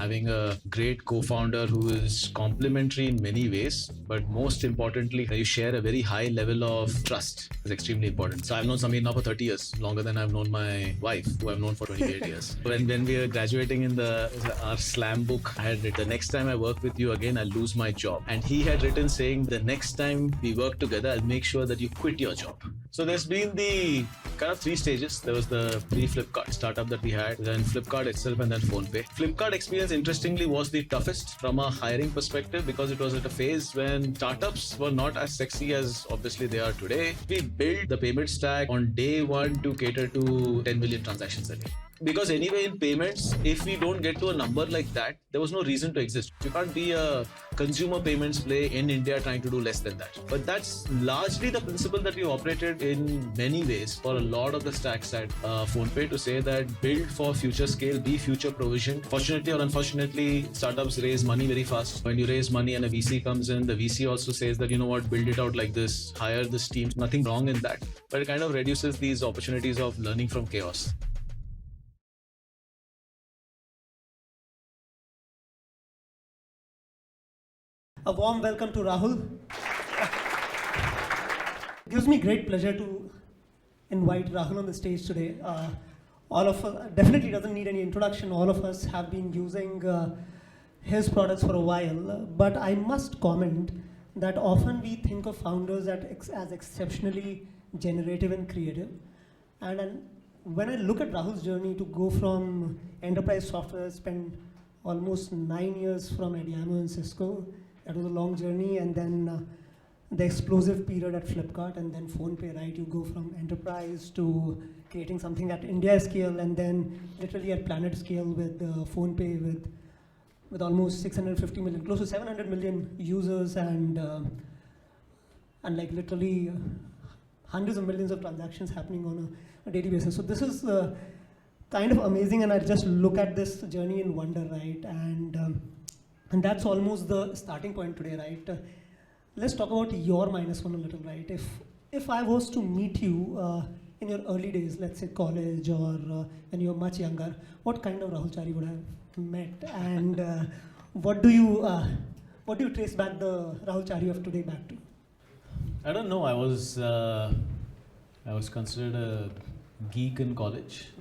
having a great co-founder who is complementary in many ways, but most importantly, you share a very high level of trust is extremely important. So I've known Samir now for 30 years, longer than I've known my wife, who I've known for 28 years. When we were graduating in our slam book, I had written, the next time I work with you again, I'll lose my job. And he had written saying, the next time we work together, I'll make sure that you quit your job. So there's been the kind of three stages. There was the pre-Flipkart startup that we had, then Flipkart itself, and then PhonePe. Flipkart experience, interestingly, was the toughest from a hiring perspective because it was at a phase when startups were not as sexy as obviously they are today. We built the payment stack on day one to cater to 10 million transactions a day. Because anyway, in payments, if we don't get to a number like that, there was no reason to exist. You can't be a consumer payments play in India trying to do less than that. But that's largely the principle that we operated in many ways for a lot of the stacks at PhonePe, to say that build for future scale, be future provision. Fortunately or unfortunately, startups raise money very fast. When you raise money and a VC comes in, the VC also says that, you know what, build it out like this, hire this team. Nothing wrong in that. But it kind of reduces these opportunities of learning from chaos. A warm welcome to Rahul. It gives me great pleasure to invite Rahul on the stage today. All of us, definitely doesn't need any introduction. All of us have been using his products for a while. But I must comment that often we think of founders as exceptionally generative and creative. And when I look at Rahul's journey to go from enterprise software, spend almost 9 years from Adiamo and Cisco. That was a long journey, and then the explosive period at Flipkart, and then PhonePe, right? You go from enterprise to creating something at India scale, and then literally at planet scale with PhonePe, with almost 650 million, close to 700 million users, and like literally hundreds of millions of transactions happening on a daily basis. So this is kind of amazing, and I just look at this journey in wonder, right? And that's almost the starting point today, right? Let's talk about your minus one a little, right? If I was to meet you in your early days, let's say college or when you were much younger, what kind of Rahul Chari would I have met? And what do you trace back the Rahul Chari of today back to? I don't know. I was considered a geek in college.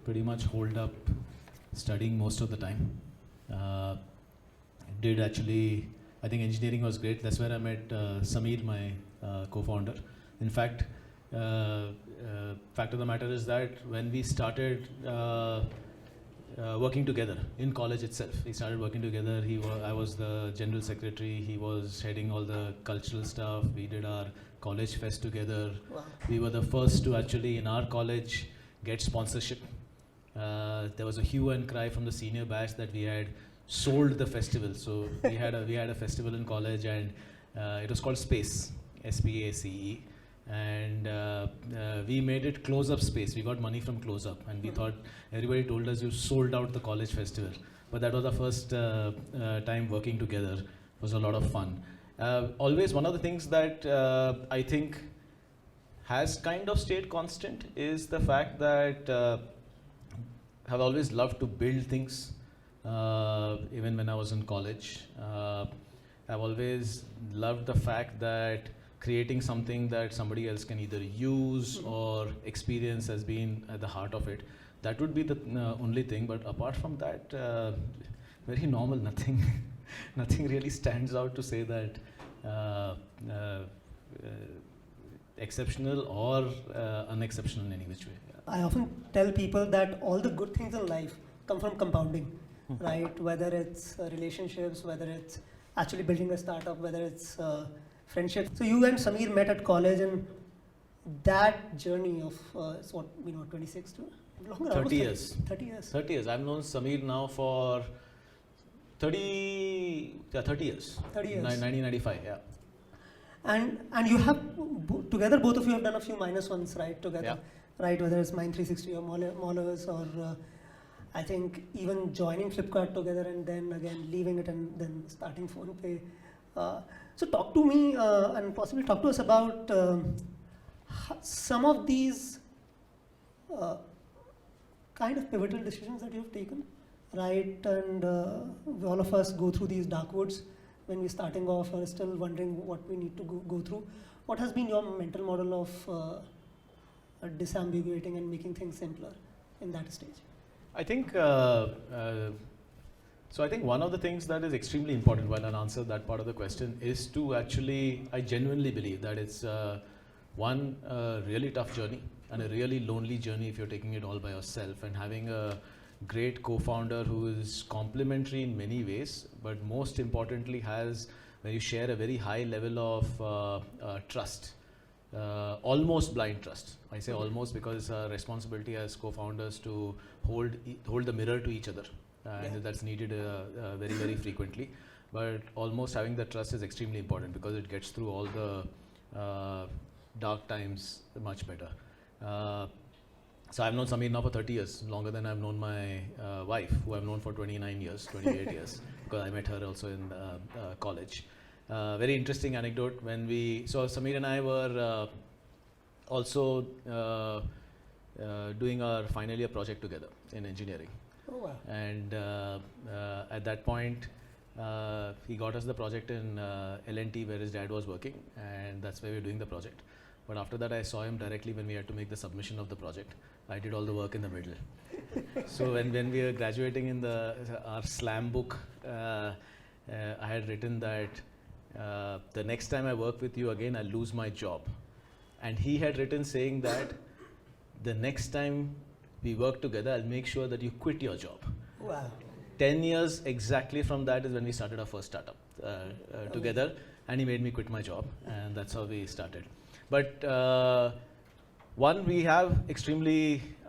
Pretty much holed up studying most of the time. Did actually, I think engineering was great. That's where I met Samir, my co-founder. In fact, fact of the matter is that when we started working together in college itself, we started working together. I was the general secretary. He was heading all the cultural stuff. We did our college fest together. Wow. We were the first to actually in our college get sponsorship. There was a hue and cry from the senior batch that we had sold the festival. So we had a festival in college, and it was called Space, SPACE, and we made it Close Up Space. We got money from Close Up, and we thought, everybody told us you sold out the college festival. But that was our first time working together. It was a lot of fun. Always one of the things that I think has kind of stayed constant is the fact that have always loved to build things, even when I was in college. I've always loved the fact that creating something that somebody else can either use or experience has been at the heart of it. That would be the only thing, but apart from that, very normal, nothing really stands out to say that exceptional or unexceptional in any which way. I often tell people that all the good things in life come from compounding, right? Whether it's relationships, whether it's actually building a startup, whether it's friendship. So you and Samir met at college, and that journey of, 26 to longer? 30 years. 30 years. 30 years. I've known Samir now for 30 years. 30 years. 1995, yeah. And you have, together both of you have done a few minus ones, right, together. Yeah. Right, whether it's Mind 360 or Maulers, or I think even joining Flipkart together and then again leaving it and then starting PhonePe. So talk to me and possibly talk to us about some of these kind of pivotal decisions that you've taken, right? And all of us go through these dark woods when we're starting off or still wondering what we need to go through. What has been your mental model of disambiguating and making things simpler in that stage? I think so. I think one of the things that is extremely important while I'll answer that part of the question is to actually, I genuinely believe that it's one really tough journey and a really lonely journey if you're taking it all by yourself, and having a great co-founder who is complementary in many ways, but most importantly has, when you share a very high level of trust, almost blind trust. I say almost because it's a responsibility as co-founders to hold the mirror to each other, and that's needed very, very frequently. But almost having that trust is extremely important because it gets through all the dark times much better. So I've known Sameer now for 30 years, longer than I've known my wife, who I've known for 29 years, 28 years, because I met her also in college. Very interesting anecdote. So Sameer and I were also doing our final year project together in engineering. Oh, wow. And at that point, he got us the project in L&T where his dad was working, and that's where we were doing the project. But after that, I saw him directly when we had to make the submission of the project. I did all the work in the middle. So when we were graduating in our slam book, I had written that the next time I work with you again, I'll lose my job. And he had written saying that the next time we work together, I'll make sure that you quit your job. Wow. 10 years exactly from that is when we started our first startup together, and he made me quit my job, and that's how we started. But one, I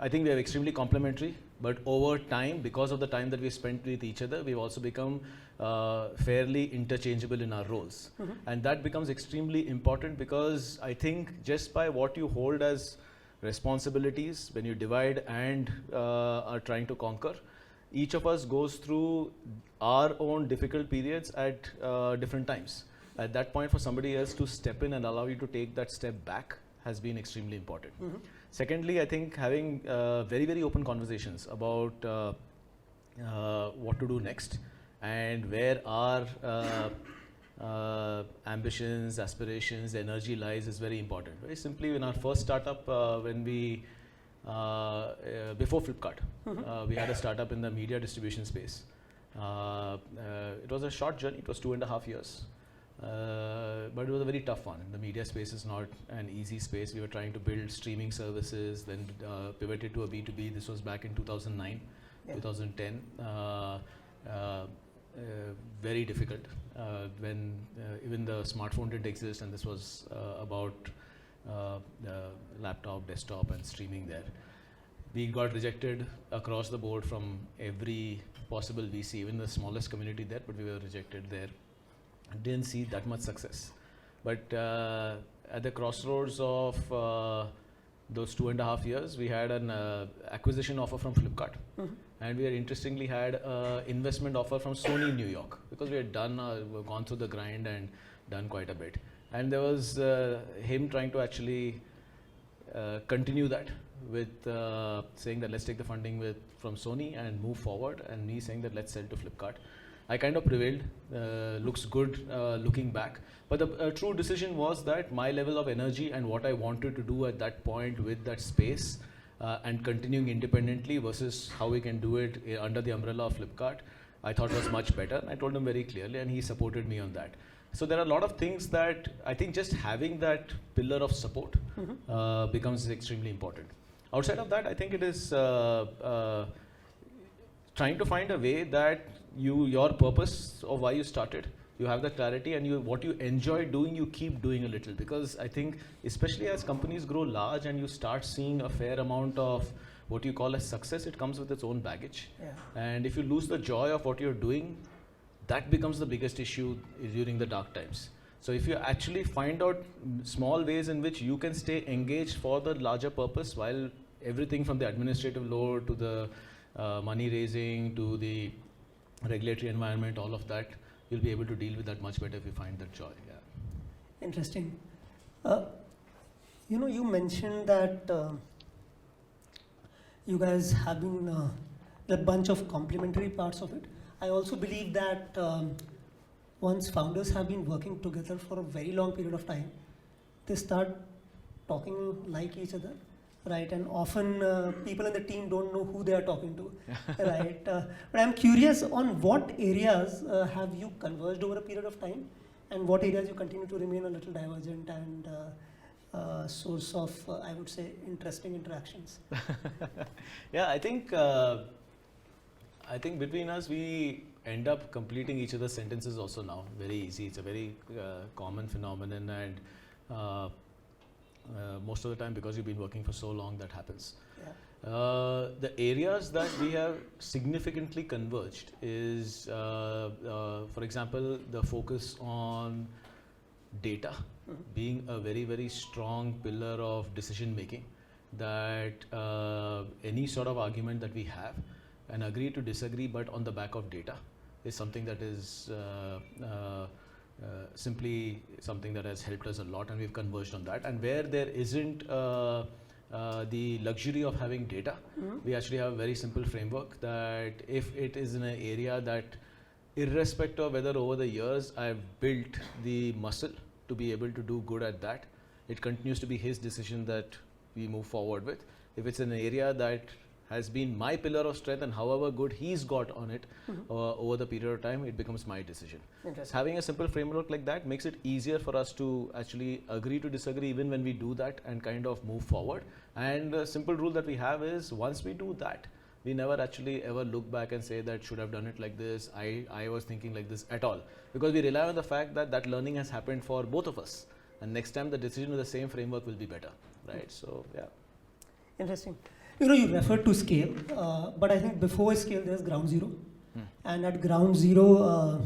think we are extremely complementary, but over time, because of the time that we spent with each other, we've also become fairly interchangeable in our roles. Mm-hmm. And that becomes extremely important because I think just by what you hold as responsibilities, when you divide and are trying to conquer, each of us goes through our own difficult periods at different times. At that point, for somebody else to step in and allow you to take that step back has been extremely important. Mm-hmm. Secondly, I think having very, very open conversations about what to do next and where our ambitions, aspirations, energy lies is very important. Very simply, in our first startup, before Flipkart, we had a startup in the media distribution space. It was a short journey. It was 2.5 years. But it was a very tough one. The media space is not an easy space. We were trying to build streaming services, then pivoted to a B2B. This was back in 2009, 2010. Very difficult when even the smartphone didn't exist, and this was about laptop, desktop, and streaming there. We got rejected across the board from every possible VC, even the smallest community there, but we were rejected there. Didn't see that much success. But at the crossroads of those 2.5 years, we had an acquisition offer from Flipkart. Mm-hmm. And we had interestingly had an investment offer from Sony New York, because we had gone through the grind and done quite a bit. And there was him trying to actually continue that with saying that let's take the funding from Sony and move forward, and me saying that let's sell to Flipkart. I kind of prevailed, looks good looking back. But the true decision was that my level of energy and what I wanted to do at that point with that space and continuing independently versus how we can do it under the umbrella of Flipkart, I thought was much better. I told him very clearly, and he supported me on that. So there are a lot of things that I think just having that pillar of support becomes extremely important. Outside of that, I think it is trying to find a way that your purpose of why you started, you have the clarity, and what you enjoy doing, you keep doing a little. Because I think, especially as companies grow large and you start seeing a fair amount of what you call as success, it comes with its own baggage. Yeah. And if you lose the joy of what you're doing, that becomes the biggest issue during the dark times. So if you actually find out small ways in which you can stay engaged for the larger purpose, while everything from the administrative load to the money raising to the regulatory environment, all of that, you'll be able to deal with that much better if you find that joy. Yeah. Interesting. You mentioned that you guys have been a bunch of complementary parts of it. I also believe that once founders have been working together for a very long period of time, they start talking like each other, right? And often people in the team don't know who they are talking to, right? But I'm curious on what areas have you converged over a period of time, and what areas you continue to remain a little divergent and source of, I would say, interesting interactions. Yeah, I think between us we end up completing each other's sentences also now. Very easy. It's a very common phenomenon, and most of the time, because you've been working for so long, that happens. Yeah. The areas that we have significantly converged is, for example, the focus on data being a very, very strong pillar of decision making, that any sort of argument that we have and agree to disagree but on the back of data is something that is simply something that has helped us a lot, and we've converged on that. And where there isn't the luxury of having data, we actually have a very simple framework that if it is in an area that, irrespective of whether over the years I've built the muscle to be able to do good at that, it continues to be his decision that we move forward with. If it's an area that has been my pillar of strength, and however good he's got on it over the period of time, it becomes my decision. Having a simple framework like that makes it easier for us to actually agree to disagree even when we do that and kind of move forward. And the simple rule that we have is, once we do that, we never actually ever look back and say that should have done it like this, I was thinking like this at all, because we rely on the fact that that learning has happened for both of us, and next time the decision with the same framework will be better, right? So yeah. Interesting. You know, you referred to scale, but I think before scale there's ground zero. And at ground zero,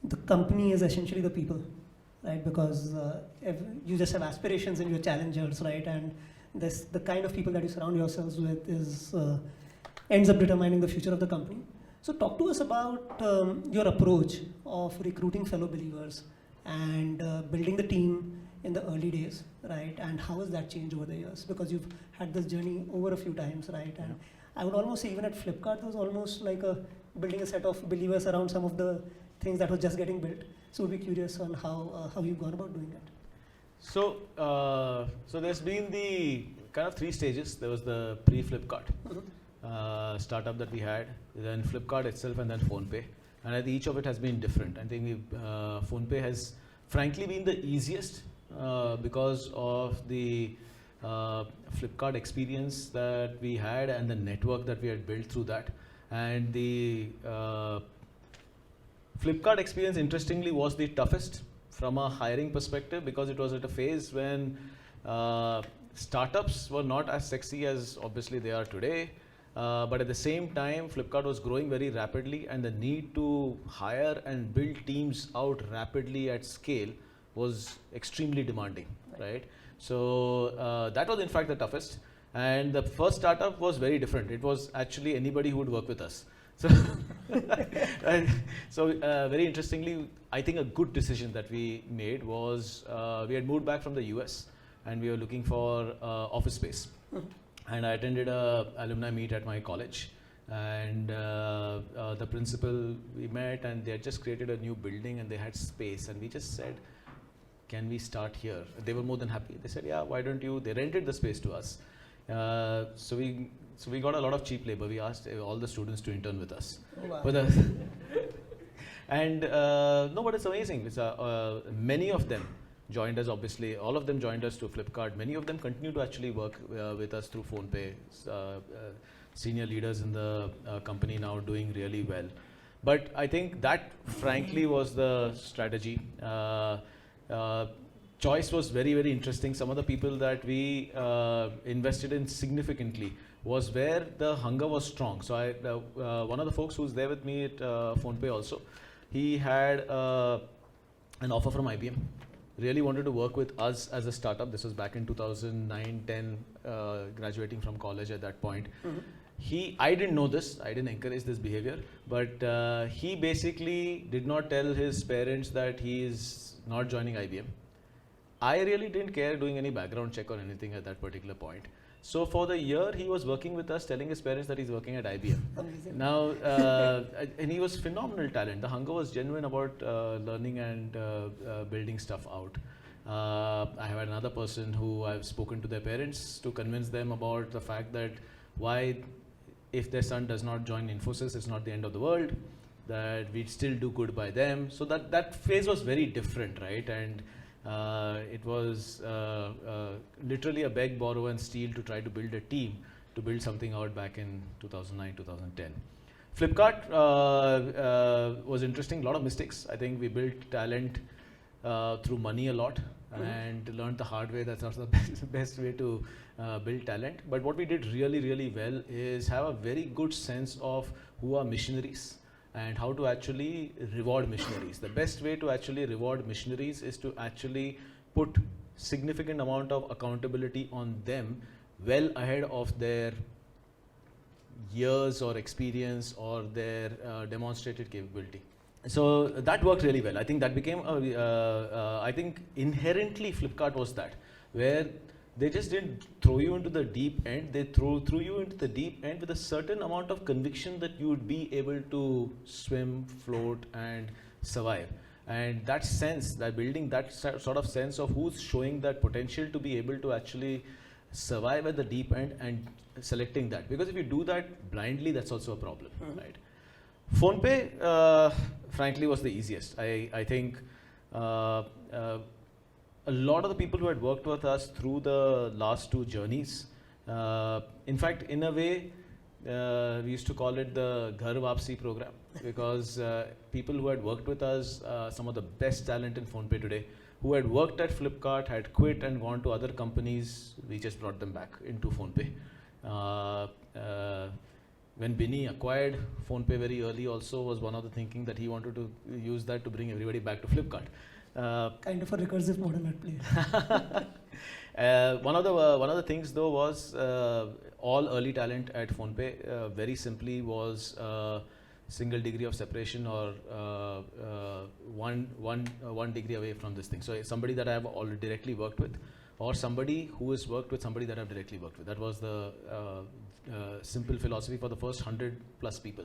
the company is essentially the people, right? Because if you just have aspirations and you're challengers, right? And the kind of people that you surround yourselves with is ends up determining the future of the company. So talk to us about your approach of recruiting fellow believers and building the team in the early days, right? And how has that changed over the years? Because you've had this journey over a few times, right? And I would almost say even at Flipkart, there was almost like building a set of believers around some of the things that was just getting built. So we'd be curious on how you've gone about doing it. So, so there's been the kind of 3 stages. There was the pre-Flipkart startup that we had, then Flipkart itself, and then PhonePe. And I think each of it has been different. I think PhonePe has frankly been the easiest because of the Flipkart experience that we had and the network that we had built through that. And the Flipkart experience, interestingly, was the toughest from a hiring perspective, because it was at a phase when startups were not as sexy as obviously they are today. But at the same time, Flipkart was growing very rapidly, and the need to hire and build teams out rapidly at scale was extremely demanding, right? So that was in fact the toughest. And the first startup was very different. It was actually anybody who would work with us. So, very interestingly, I think a good decision that we made was we had moved back from the US and we were looking for office space. And I attended a alumni meet at my college, and the principal, we met, and they had just created a new building and they had space, and we just said, can we start here? They were more than happy. They said, yeah, why don't you? They rented the space to us. So we got a lot of cheap labor. We asked all the students to intern with us. Oh, wow. And no, but it's amazing. It's many of them joined us, obviously. All of them joined us to Flipkart. Many of them continue to actually work with us through PhonePe. Senior leaders in the company now doing really well. But I think that frankly was the strategy. Choice was very, very interesting. Some of the people that we invested in significantly was where the hunger was strong. So one of the folks who's there with me at PhonePe also, he had an offer from IBM. Really wanted to work with us as a startup. This was back in 2009-10, graduating from college at that point. I didn't know this, I didn't encourage this behavior, but he basically did not tell his parents that he is not joining IBM. I really didn't care doing any background check or anything at that particular point. So for the year, he was working with us, telling his parents that he's working at IBM. Amazing. Now, and he was phenomenal talent. The hunger was genuine about learning and building stuff out. I have another person who I've spoken to their parents to convince them about the fact that why, if their son does not join Infosys, it's not the end of the world, that we'd still do good by them. So that phase was very different, right? And it was literally a beg, borrow and steal to try to build a team to build something out back in 2009, 2010. Flipkart was interesting, a lot of mistakes. I think we built talent through money a lot and learned the hard way that's not the best way to build talent. But what we did really, really well is have a very good sense of who are missionaries and how to actually reward missionaries. The best way to actually reward missionaries is to actually put significant amount of accountability on them well ahead of their years or experience or their demonstrated capability. So that worked really well. I think that became, I think inherently Flipkart was that, where they just didn't throw you into the deep end, they threw you into the deep end with a certain amount of conviction that you would be able to swim, float and survive. And that sense, that building that sort of sense of who's showing that potential to be able to actually survive at the deep end and selecting that. Because if you do that blindly, that's also a problem, right? PhonePe, frankly, was the easiest. I think a lot of the people who had worked with us through the last two journeys, in fact, in a way, we used to call it the Ghar Vapsi program because people who had worked with us, some of the best talent in PhonePe today, who had worked at Flipkart, had quit and gone to other companies, we just brought them back into PhonePe. When Binny acquired PhonePe very early also was one of the thinking that he wanted to use that to bring everybody back to Flipkart. Kind of a recursive model at play. One of the things though was all early talent at PhonePe very simply was single degree of separation or one degree away from this thing. So somebody that I have already directly worked with, or somebody who has worked with somebody that I've directly worked with. That was the simple philosophy for the first 100 plus people.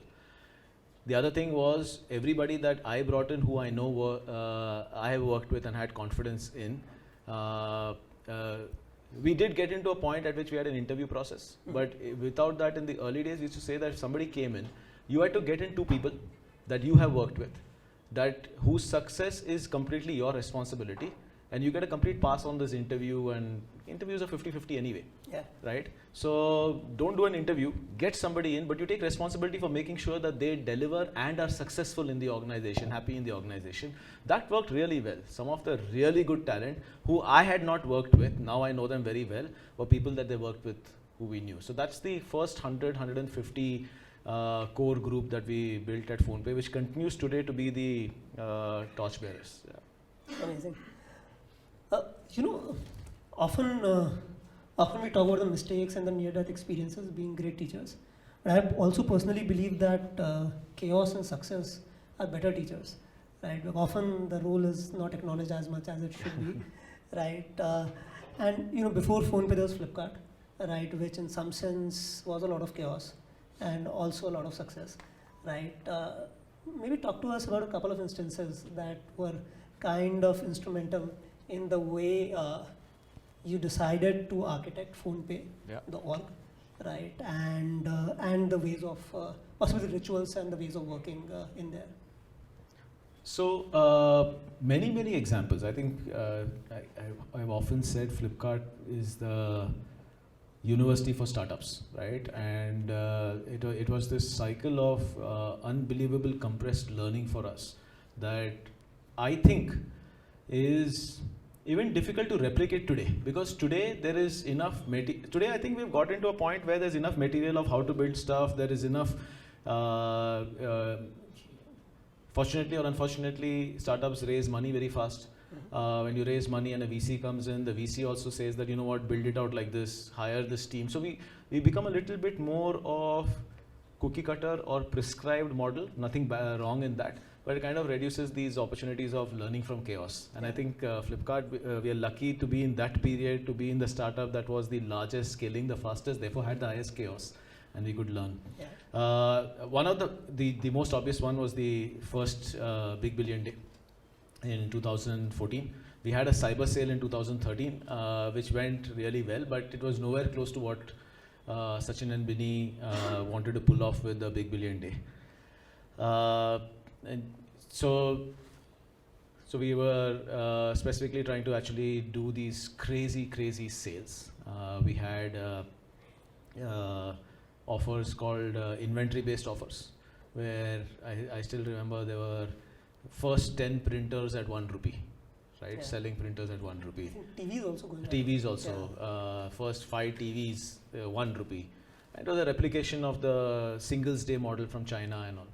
The other thing was everybody that I brought in who I know I have worked with and had confidence in. We did get into a point at which we had an interview process, but without that in the early days we used to say that if somebody came in, you had to get in two people that you have worked with, that whose success is completely your responsibility, and you get a complete pass on this interview, and interviews are 50-50 anyway, right? So don't do an interview, get somebody in, but you take responsibility for making sure that they deliver and are successful in the organization, happy in the organization. That worked really well. Some of the really good talent who I had not worked with, now I know them very well, were people that they worked with who we knew. So that's the first 100-150 core group that we built at PhonePe, which continues today to be the torchbearers. Amazing. You know, often we talk about the mistakes and the near-death experiences being great teachers. But I also personally believe that chaos and success are better teachers, right? But often the role is not acknowledged as much as it should be, right? And you know, before PhonePe there was Flipkart, right, which in some sense was a lot of chaos and also a lot of success, right? Maybe talk to us about a couple of instances that were kind of instrumental in the way you decided to architect PhonePe, the org, right, and the ways of possibly the rituals and the ways of working in there. So many examples. I think I've often said Flipkart is the university for startups, right? And it was this cycle of unbelievable compressed learning for us that I think is even difficult to replicate today, because today there is enough today I think we've got into a point where there's enough material of how to build stuff. There is enough fortunately or unfortunately, startups raise money very fast. When you raise money and a VC comes in, the VC also says that, you know what, build it out like this, hire this team. So we become a little bit more of cookie cutter or prescribed model, nothing wrong in that. but it kind of reduces these opportunities of learning from chaos. And I think Flipkart, we are lucky to be in that period, to be in the startup that was the largest, scaling the fastest, therefore had the highest chaos, and we could learn. One of the most obvious one was the first Big Billion Day in 2014. We had a cyber sale in 2013, which went really well, but it was nowhere close to what Sachin and Binny wanted to pull off with the Big Billion Day. And so we were specifically trying to actually do these crazy sales. We had offers called inventory-based offers, where I still remember there were first 10 printers at 1 rupee, right? Selling printers at 1 rupee. TVs also going on. TVs also. First 5 TVs, 1 rupee. It was a replication of the Singles Day model from China and all.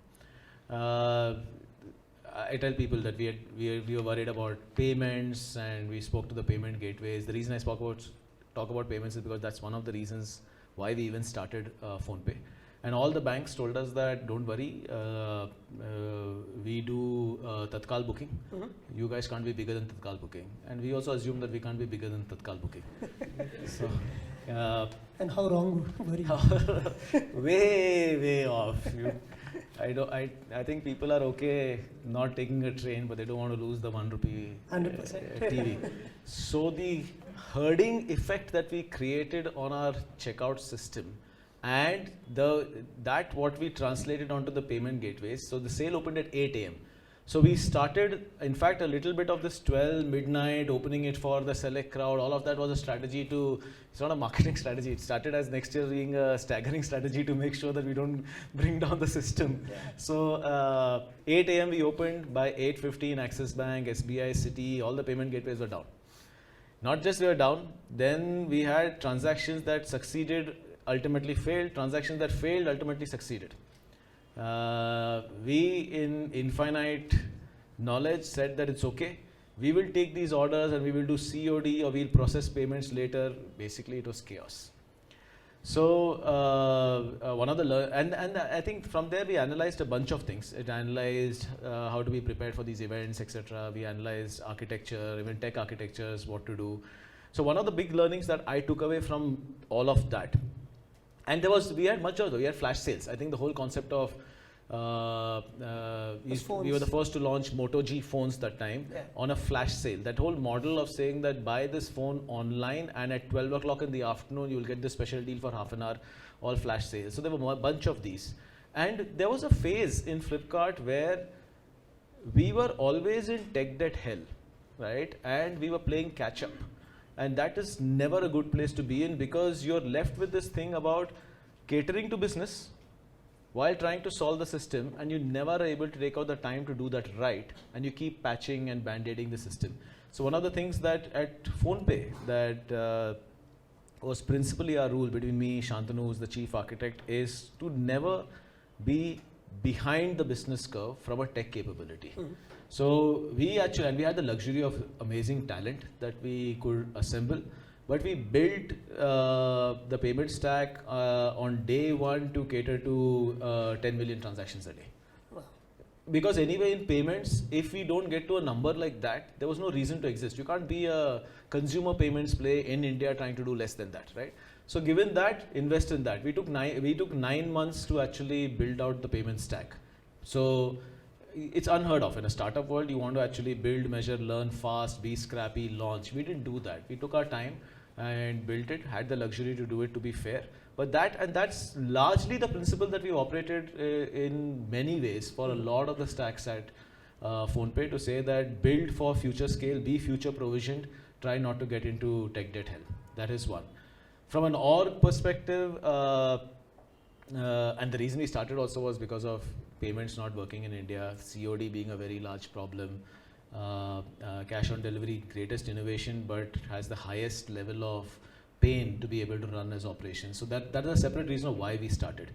I tell people that we were worried about payments, and we spoke to the payment gateways. The reason I talk about payments is because that's one of the reasons why we even started PhonePe. And all the banks told us that don't worry, we do Tatkal booking. You guys can't be bigger than Tatkal booking. And we also assumed that we can't be bigger than Tatkal booking. So, and how wrong were you? way off. I think people are okay not taking a train, but they don't want to lose the 1 rupee 100%. TV. So the herding effect that we created on our checkout system, and that what we translated onto the payment gateways. So the sale opened at 8 a.m. So we started, in fact, a little bit of this 12 midnight, opening it for the select crowd. All of that was a strategy to, it's not a marketing strategy. It started as next year being a staggering strategy to make sure that we don't bring down the system. So 8 a.m. we opened. By 8:15, Axis Bank, SBI, Citi, all the payment gateways were down. Not just we were down, then we had transactions that succeeded, ultimately failed, transactions that failed, ultimately succeeded. We, in infinite knowledge, said that it's okay. We will take these orders and we will do COD, or we'll process payments later. Basically, it was chaos. So one of the and I think from there we analyzed a bunch of things. It analyzed how to be prepared for these events, etc. We analyzed architecture, even tech architectures, what to do. So one of the big learnings that I took away from all of that, and we had much of it. We had flash sales. I think the whole concept of we were the first to launch Moto G phones that time on a flash sale. That whole model of saying that buy this phone online and at 12 o'clock in the afternoon you will get this special deal for half an hour, all flash sales. So there were a bunch of these. And there was a phase in Flipkart where we were always in tech debt hell, right? And we were playing catch up. And that is never a good place to be in, because you're left with this thing about catering to business while trying to solve the system, and you never are able to take out the time to do that right, and you keep patching and band-aiding the system. So one of the things that at PhonePe that was principally our rule between me, Shantanu, who's the chief architect, is to never be behind the business curve from a tech capability. So we had the luxury of amazing talent that we could assemble, but we built the payment stack on day one to cater to 10 million transactions a day. Wow. Because anyway in payments, if we don't get to a number like that, there was no reason to exist. You can't be a consumer payments play in India trying to do less than that, right? So given that, invest in that. We took 9 months to actually build out the payment stack. So it's unheard of. In a startup world, you want to actually build, measure, learn fast, be scrappy, launch. We didn't do that. We took our time and built it, had the luxury to do it, to be fair. But that's largely the principle that we've operated in many ways for a lot of the stacks at PhonePe, to say that build for future scale, be future provisioned, try not to get into tech debt hell. That is one. From an org perspective, and the reason we started also was because of payments not working in India, COD being a very large problem, cash on delivery, greatest innovation, but has the highest level of pain to be able to run as operations. So that is a separate reason of why we started.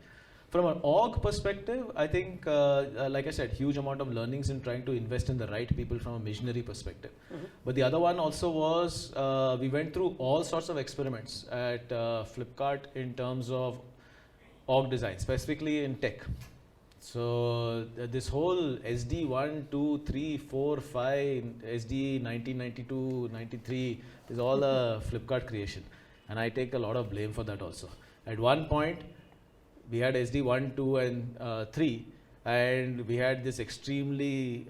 From an org perspective, I think, like I said, huge amount of learnings in trying to invest in the right people from a missionary perspective. But the other one also was, we went through all sorts of experiments at Flipkart in terms of org design, specifically in tech. So this whole SD 1, 2, 3, 4, 5, SD 1992, 93 is all a Flipkart creation. And I take a lot of blame for that also. At one point, we had SD 1, 2 and 3, and we had this extremely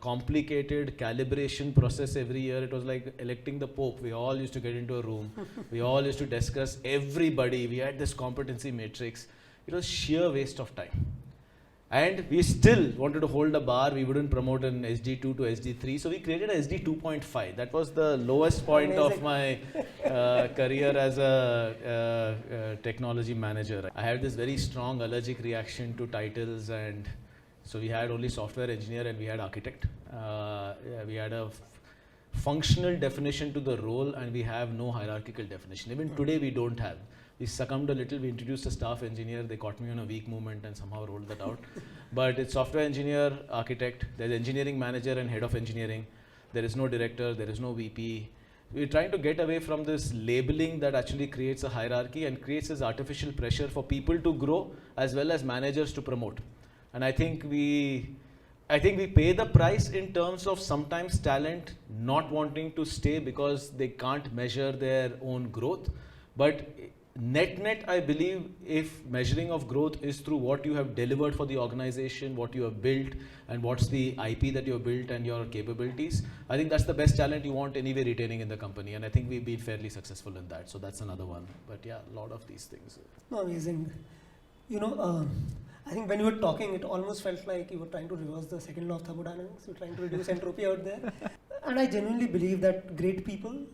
complicated calibration process every year. It was like electing the Pope. We all used to get into a room. We all used to discuss everybody. We had this competency matrix. It was sheer waste of time. And we still wanted to hold a bar. We wouldn't promote an SD2 to SD3. So we created a SD 2.5. That was the lowest point of my career as a technology manager. I had this very strong allergic reaction to titles, and so we had only software engineer and we had architect. We had a functional definition to the role, and we have no hierarchical definition. Even today we don't have. We succumbed a little. We introduced a staff engineer. They caught me on a weak movement and somehow rolled that out. But it's software engineer, architect. There's engineering manager and head of engineering. There is no director. There is no VP. We're trying to get away from this labeling that actually creates a hierarchy and creates this artificial pressure for people to grow as well as managers to promote. And I think we pay the price in terms of sometimes talent not wanting to stay because they can't measure their own growth. But net, I believe if measuring of growth is through what you have delivered for the organization, what you have built, and what's the IP that you have built and your capabilities, I think that's the best talent you want anyway retaining in the company. And I think we've been fairly successful in that. So that's another one. But yeah, a lot of these things. Amazing. I think when you were talking, it almost felt like you were trying to reverse the second law of thermodynamics. You're trying to reduce entropy out there. And I genuinely believe that great people,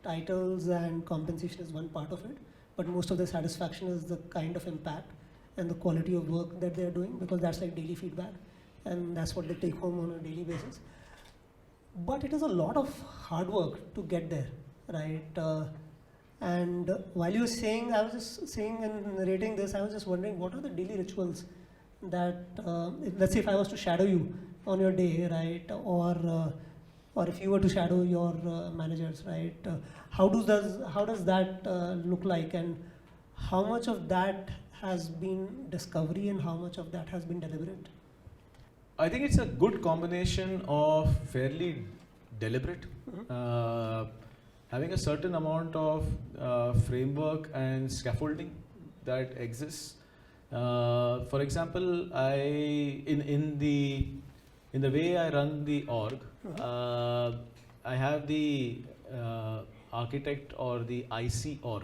titles and compensation is one part of it, but most of the satisfaction is the kind of impact and the quality of work that they're doing, because that's like daily feedback and that's what they take home on a daily basis. But it is a lot of hard work to get there, right? And while you were saying, I was just saying and narrating this, I was just wondering, what are the daily rituals that, let's say if I was to shadow you on your day, right, or if you were to shadow your managers, right? How does that look like, and how much of that has been discovery and how much of that has been deliberate? I think it's a good combination of fairly deliberate, having a certain amount of framework and scaffolding that exists. For example, in the way I run the org, I have the architect or the IC org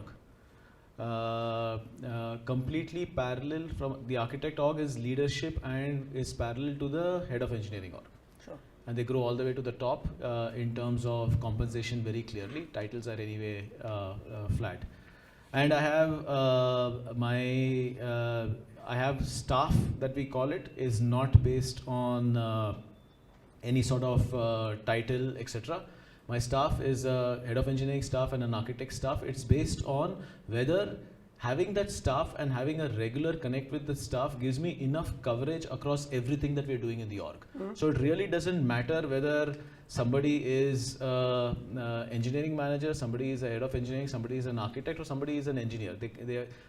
completely parallel. From the architect org is leadership and is parallel to the head of engineering org. Sure. And they grow all the way to the top in terms of compensation very clearly. Titles are anyway flat. And I have I have staff that we call it is not based on any sort of title, etc. My staff is a head of engineering staff and an architect staff. It's based on whether having that staff and having a regular connect with the staff gives me enough coverage across everything that we're doing in the org. So it really doesn't matter whether somebody is engineering manager, somebody is a head of engineering, somebody is an architect, or somebody is an engineer.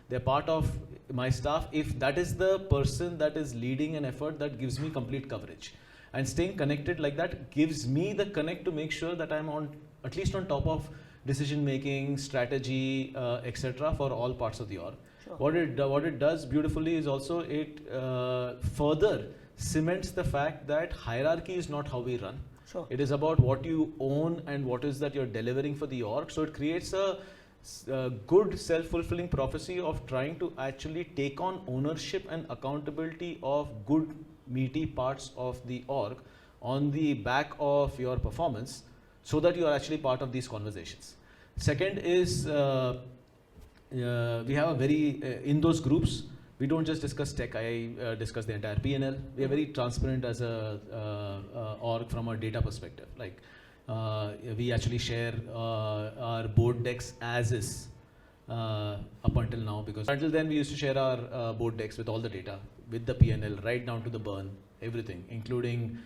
They're part of my staff. If that is the person that is leading an effort, that gives me complete coverage. And staying connected like that gives me the connect to make sure that I'm at least on top of decision making, strategy, etc. for all parts of the org. Sure. What it does beautifully is also it further cements the fact that hierarchy is not how we run. Sure. It is about what you own and what is that you're delivering for the org. So it creates a good self-fulfilling prophecy of trying to actually take on ownership and accountability of good meaty parts of the org on the back of your performance, so that you are actually part of these conversations. Second is we have a very in those groups we don't just discuss tech. I discuss the entire P&L. We are very transparent as a org from a data perspective. Like we actually share our board decks as is up until now, because until then we used to share our board decks with all the data, with the P&L right down to the burn, everything, including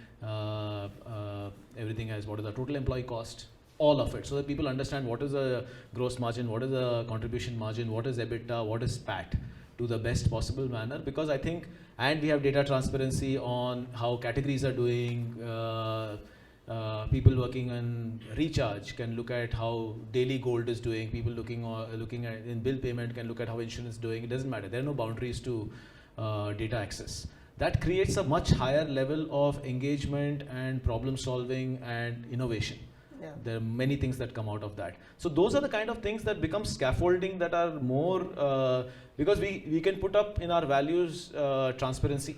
everything as what is the total employee cost, all of it, so that people understand what is the gross margin, what is the contribution margin, what is EBITDA, what is PAT, to the best possible manner, because I think, and we have data transparency on how categories are doing. People working on recharge can look at how daily gold is doing. People looking at in bill payment can look at how insurance is doing. It doesn't matter. There are no boundaries to data access. That creates a much higher level of engagement and problem solving and innovation. Yeah. There are many things that come out of that. So those are the kind of things that become scaffolding, that are more, because we can put up in our values transparency.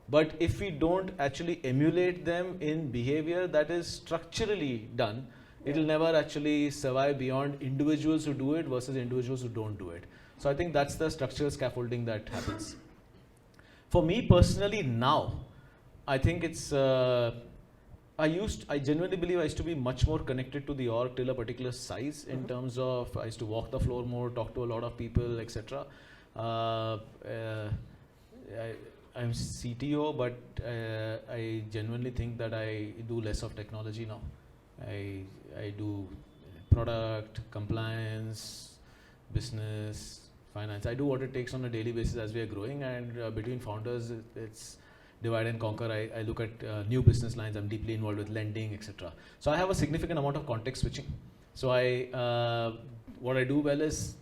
But if we don't actually emulate them in behavior that is structurally done, it will never actually survive beyond individuals who do it versus individuals who don't do it. So I think that's the structural scaffolding that happens. For me personally now, I think it's, I genuinely believe I used to be much more connected to the org till a particular size in terms of, I used to walk the floor more, talk to a lot of people, etc. I'm CTO, but I genuinely think that I do less of technology now. I do product, compliance, business, finance. I do what it takes on a daily basis as we are growing, and between founders, it's divide and conquer. I look at new business lines. I'm deeply involved with lending, etc. So I have a significant amount of context switching. So what I do well is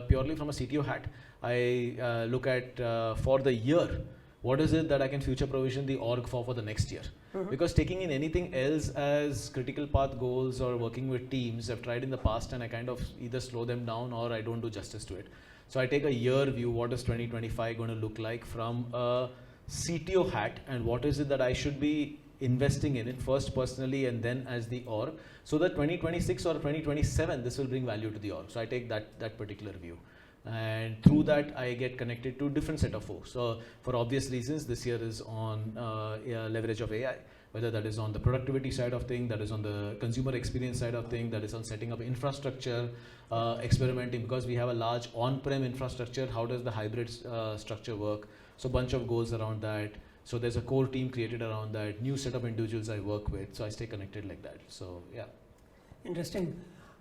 purely from a CTO hat. I look at for the year, what is it that I can future provision the org for the next year? Because taking in anything else as critical path goals or working with teams, I've tried in the past and I kind of either slow them down or I don't do justice to it. So I take a year view, what is 2025 going to look like from a CTO hat, and what is it that I should be investing in it first personally and then as the org, so that 2026 or 2027 this will bring value to the org. So I take that particular view. And through that, I get connected to different set of folks. So for obvious reasons, this year is on leverage of AI, whether that is on the productivity side of things, that is on the consumer experience side of things, that is on setting up infrastructure, experimenting, because we have a large on-prem infrastructure. How does the hybrid structure work? So bunch of goals around that. So there's a core team created around that, new set of individuals I work with. So I stay connected like that. So yeah. Interesting.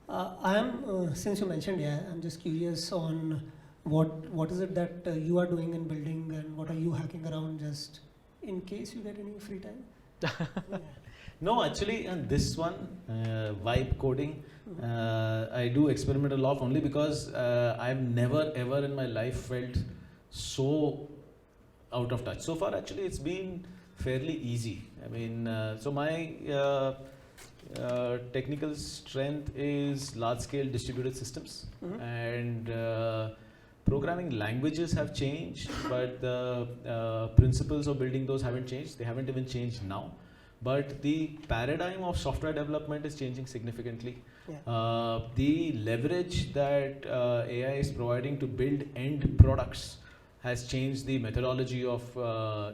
I am, since you mentioned, I'm just curious on what is it that you are doing and building, and what are you hacking around, just in case you get any free time? Yeah. No, actually, and this one, vibe coding, I do experiment a lot only because I've never ever in my life felt so out of touch. So far, actually, it's been fairly easy. I mean, so my technical strength is large-scale distributed systems, and programming languages have changed, but the principles of building those haven't changed. They haven't even changed now. But the paradigm of software development is changing significantly. Yeah. The leverage that AI is providing to build end products has changed the methodology of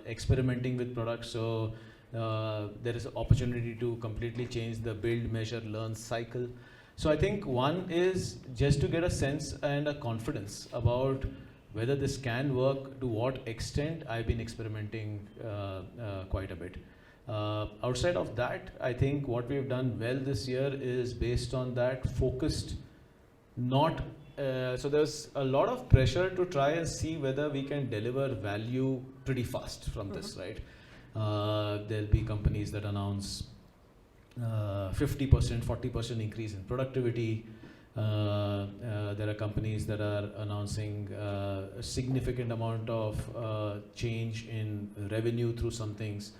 experimenting with products. So there is an opportunity to completely change the build, measure, learn cycle. So I think one is just to get a sense and a confidence about whether this can work, to what extent. I've been experimenting quite a bit. Outside of that, I think what we've done well this year is based on that focused, not so there's a lot of pressure to try and see whether we can deliver value pretty fast from this, right? There'll be companies that announce 50%, 40% increase in productivity. There are companies that are announcing a significant amount of change in revenue through some things.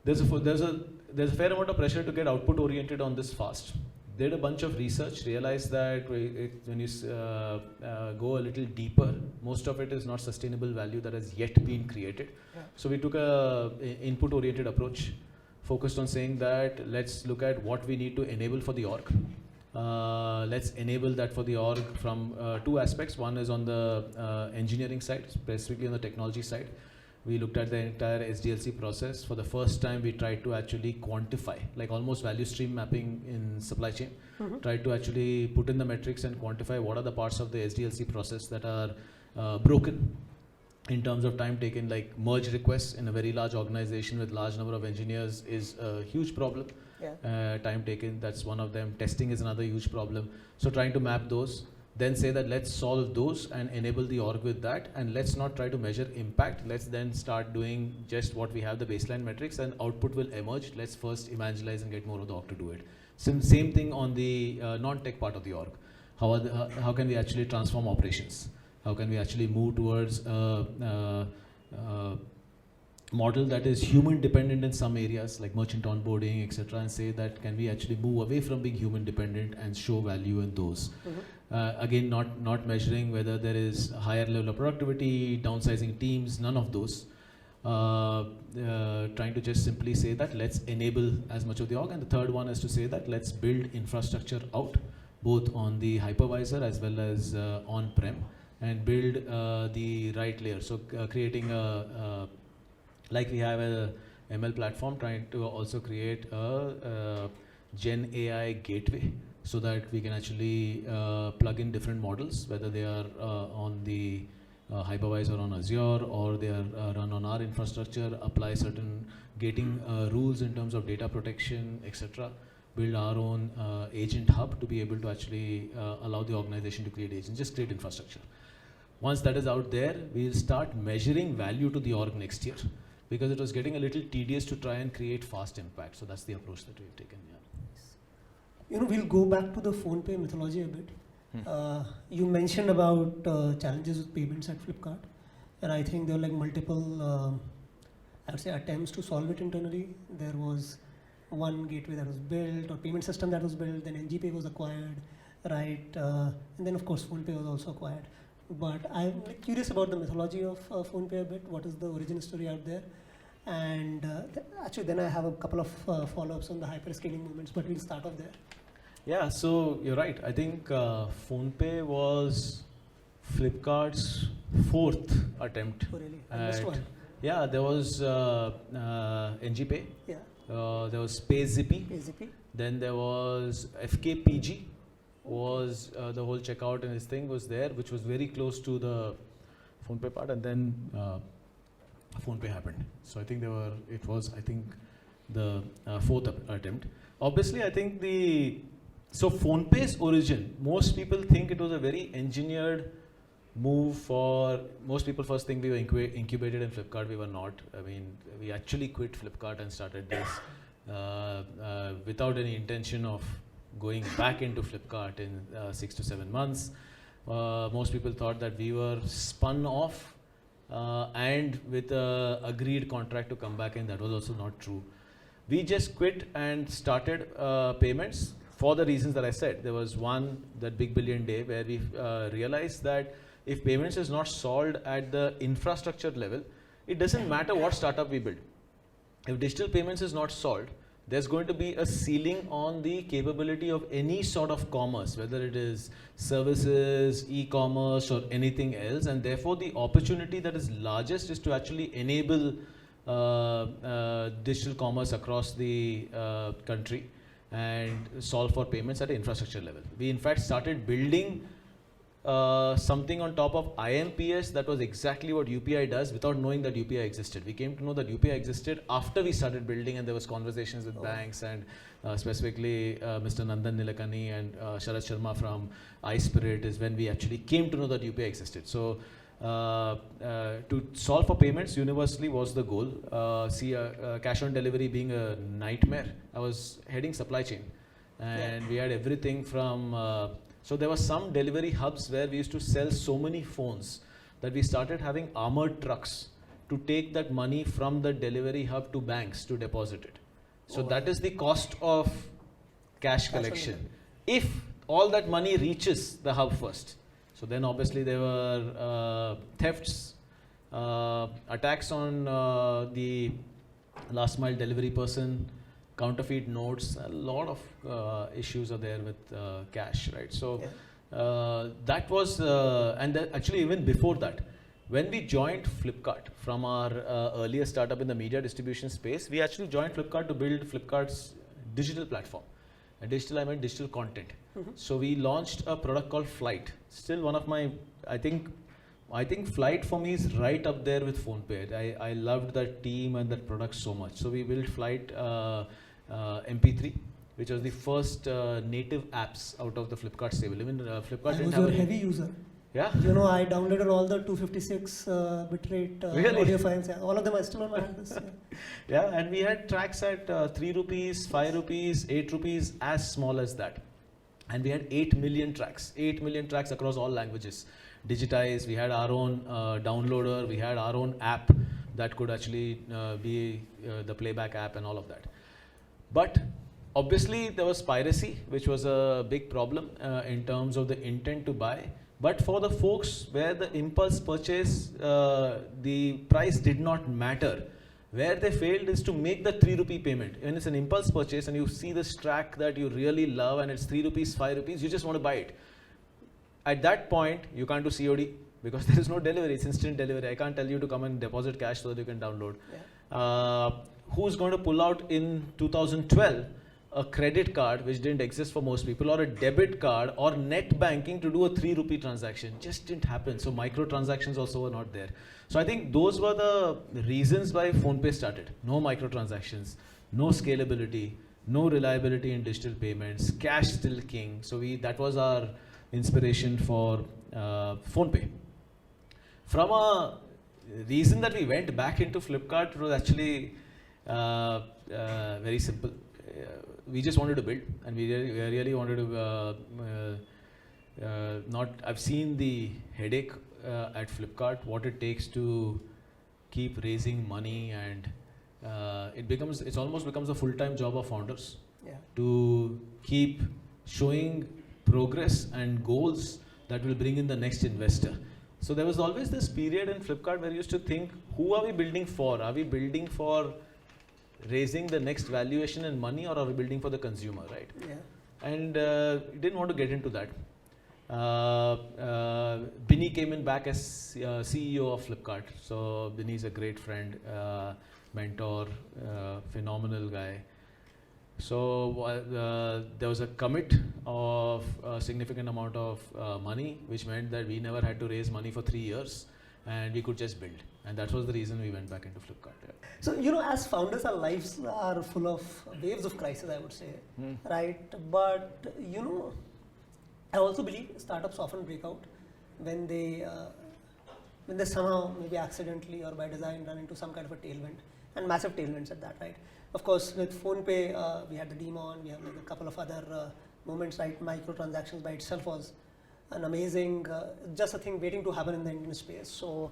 There's a fair amount of pressure to get output oriented on this fast. Did a bunch of research, realized that when you go a little deeper, most of it is not sustainable value that has yet been created. Yeah. So we took a input oriented approach, focused on saying that let's look at what we need to enable for the org. Let's enable that for the org from two aspects. One is on the engineering side, specifically on the technology side. We looked at the entire SDLC process. For the first time, we tried to actually quantify, like almost value stream mapping in supply chain. Tried to actually put in the metrics and quantify what are the parts of the SDLC process that are broken in terms of time taken, like merge requests in a very large organization with large number of engineers is a huge problem. Yeah. Time taken, that's one of them. Testing is another huge problem. So trying to map those. then say that let's solve those and enable the org with that, and let's not try to measure impact. Let's then start doing just what we have, the baseline metrics, and output will emerge. Let's first evangelize and get more of the org to do it. Same thing on the non-tech part of the org. How can we actually transform operations? How can we actually move towards model that is human dependent in some areas like merchant onboarding, etc., and say that can we actually move away from being human dependent and show value in those. Again, not measuring whether there is higher level of productivity, downsizing teams, none of those. Trying to just simply say that let's enable as much of the org. And the third one is to say that let's build infrastructure out, both on the hypervisor as well as on-prem, and build the right layer. So creating like we have a ML platform, trying to also create a Gen AI gateway so that we can actually plug in different models, whether they are on the hypervisor on Azure or they are run on our infrastructure, apply certain gating rules in terms of data protection, etc. Build our own agent hub to be able to actually allow the organization to create agents, just create infrastructure. Once that is out there, we'll start measuring value to the org next year, because it was getting a little tedious to try and create fast impact. So that's the approach that we've taken. Yeah. We'll go back to the PhonePe mythology a bit. You mentioned about challenges with payments at Flipkart, and I think there were like multiple, I would say, attempts to solve it internally. There was one gateway that was built, or payment system that was built, then NGPay was acquired, right? And then of course PhonePe was also acquired. But I'm curious about the mythology of PhonePe a bit. What is the origin story out there? And actually then I have a couple of follow-ups on the hyperscaling movements, but we'll start off there. Yeah, so you're right. I think PhonePe was Flipkart's fourth attempt. Oh really? I missed one. Yeah, there was NGPay. Yeah. There was PayZippy. PayZippy. Then there was FKPG. Was the whole checkout and his thing was there, which was very close to the PhonePe part, and then PhonePe happened. So I think it was the fourth attempt. Obviously, I think so PhonePe's origin, most people think it was a very engineered move for, most people first think we were incubated in Flipkart. We were not. I mean, we actually quit Flipkart and started this without any intention of going back into Flipkart in 6 to 7 months. Most people thought that we were spun off and with an agreed contract to come back, and that was also not true. We just quit and started payments for the reasons that I said. There was one, that big billion day, where we realized that if payments is not solved at the infrastructure level, it doesn't matter what startup we build. If digital payments is not solved, there's going to be a ceiling on the capability of any sort of commerce, whether it is services, e-commerce, or anything else. And therefore, the opportunity that is largest is to actually enable digital commerce across the country and solve for payments at an infrastructure level. We in fact started building something on top of IMPS that was exactly what UPI does without knowing that UPI existed. We came to know that UPI existed after we started building, and there was conversations with banks, and specifically Mr. Nandan Nilekani and Sharat Sharma from iSpirit is when we actually came to know that UPI existed. So to solve for payments universally was the goal. Cash on delivery being a nightmare. I was heading supply chain, and we had everything from so there were some delivery hubs where we used to sell so many phones that we started having armored trucks to take that money from the delivery hub to banks to deposit it. So that is the cost of cash collection. If all that money reaches the hub first. So then obviously there were thefts, attacks on the last mile delivery person, counterfeit notes, a lot of issues are there with cash, right? So that was, and actually even before that, when we joined Flipkart from our earlier startup in the media distribution space, we actually joined Flipkart to build Flipkart's digital platform. And digital, I meant digital content. So we launched a product called Flight. Still one of my, I think Flight for me is right up there with PhonePe. I loved that team and that product so much. So we built Flight MP3, which was the first native apps out of the Flipkart stable. Even Flipkart I didn't was have your any- heavy user. Yeah. I downloaded all the 256 bitrate Really? audio files. Yeah. All of them are still on my hard disk. Yeah, and we had tracks at 3 rupees, 5 rupees, 8 rupees, as small as that. And we had 8 million tracks across all languages. Digitized, we had our own downloader, we had our own app that could actually be the playback app and all of that. But obviously there was piracy, which was a big problem in terms of the intent to buy. But for the folks where the impulse purchase, the price did not matter. Where they failed is to make the 3 rupee payment. When it's an impulse purchase and you see this track that you really love and it's 3 rupees, 5 rupees, you just want to buy it. At that point, you can't do COD because there is no delivery, it's instant delivery. I can't tell you to come and deposit cash so that you can download. Yeah. Who's going to pull out in 2012 a credit card, which didn't exist for most people, or a debit card or net banking to do a 3 rupee transaction? Just didn't happen. So micro transactions also were not there. So I think those were the reasons why PhonePe started. No micro transactions, no scalability, no reliability in digital payments, cash still king. So that was our inspiration for PhonePe. From a reason that we went back into Flipkart, it was actually very simple. We just wanted to build, and we really wanted to I've seen the headache at Flipkart, what it takes to keep raising money, and it almost becomes a full-time job of founders. Yeah. To keep showing progress and goals that will bring in the next investor. So there was always this period in Flipkart where you used to think, who are we building for? Are we building for raising the next valuation and money, or are we building for the consumer, right? Yeah. And didn't want to get into that. Binny came in back as CEO of Flipkart. So Binny's a great friend, mentor, phenomenal guy. So there was a commit of a significant amount of money, which meant that we never had to raise money for 3 years, and we could just build. And that was the reason we went back into Flipkart. Yeah. So, as founders, our lives are full of waves of crisis, I would say, right? But, I also believe startups often break out when they somehow, maybe accidentally or by design, run into some kind of a tailwind, and massive tailwinds at that, right? Of course, with PhonePe, we had the demon, we have like a couple of other moments, right? Microtransactions by itself was an amazing, just a thing waiting to happen in the Indian space. So,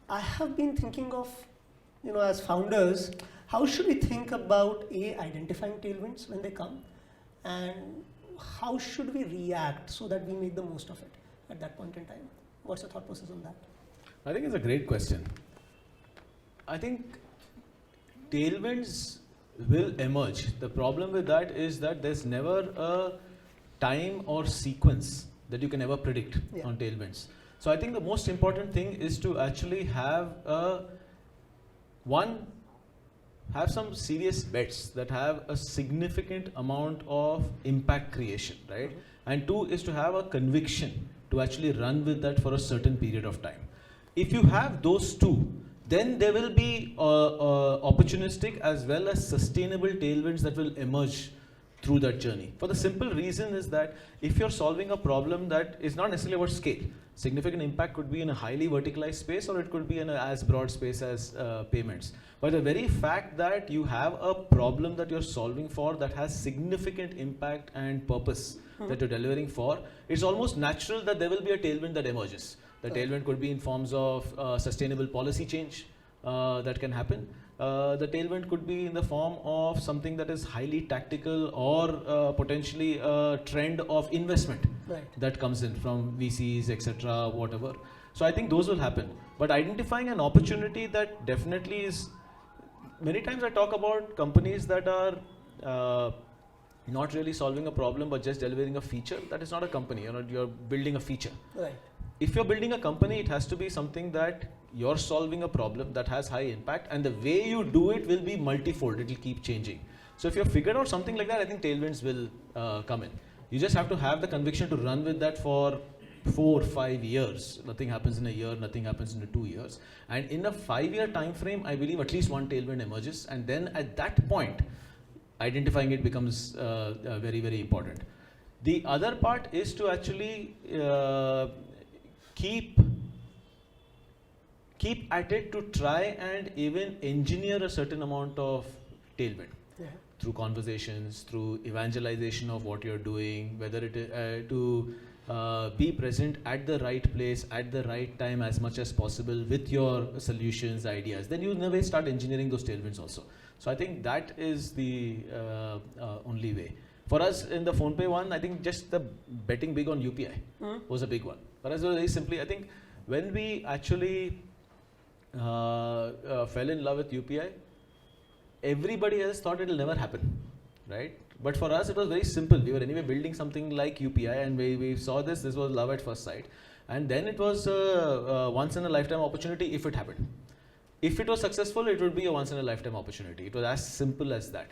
I have been thinking of, as founders, how should we think about identifying tailwinds when they come, and how should we react so that we make the most of it at that point in time? What's your thought process on that? I think it's a great question. I think tailwinds will emerge. The problem with that is that there's never a time or sequence that you can ever predict on tailwinds. So I think the most important thing is to actually have have some serious bets that have a significant amount of impact creation, right? And 2 is to have a conviction to actually run with that for a certain period of time. If you have those 2, then there will be opportunistic as well as sustainable tailwinds that will emerge through that journey. For the simple reason is that if you're solving a problem that is not necessarily about scale, significant impact could be in a highly verticalized space, or it could be in an as broad space as payments. But the very fact that you have a problem that you're solving for that has significant impact and purpose that you're delivering for, it's almost natural that there will be a tailwind that emerges. The tailwind could be in forms of sustainable policy change that can happen. The tailwind could be in the form of something that is highly tactical, or potentially a trend of investment that comes in from VCs, etc., whatever. So I think those will happen. But identifying an opportunity that definitely is, many times I talk about companies that are not really solving a problem but just delivering a feature. That is not a company. You're building a feature. Right. If you're building a company, it has to be something that you're solving a problem that has high impact, and the way you do it will be multifold. It will keep changing. So if you've figured out something like that, I think tailwinds will come in. You just have to have the conviction to run with that for 4 or 5 years. Nothing happens in a year, nothing happens in 2 years. And in a 5-year time frame, I believe at least one tailwind emerges. And then at that point, identifying it becomes very, very important. The other part is to actually keep at it, to try and even engineer a certain amount of tailwind. Yeah. Through conversations, through evangelization of what you're doing, whether it is to be present at the right place at the right time as much as possible with your solutions, ideas. Then you in a way start engineering those tailwinds also. So I think that is the only way. For us in the PhonePe one, I think just the betting big on UPI was a big one. For us, it was very simply, I think when we actually fell in love with UPI, everybody else thought it will never happen, right? But for us, it was very simple. We were anyway building something like UPI, and we saw this was love at first sight. And then it was a once in a lifetime opportunity if it happened. If it was successful, it would be a once in a lifetime opportunity. It was as simple as that.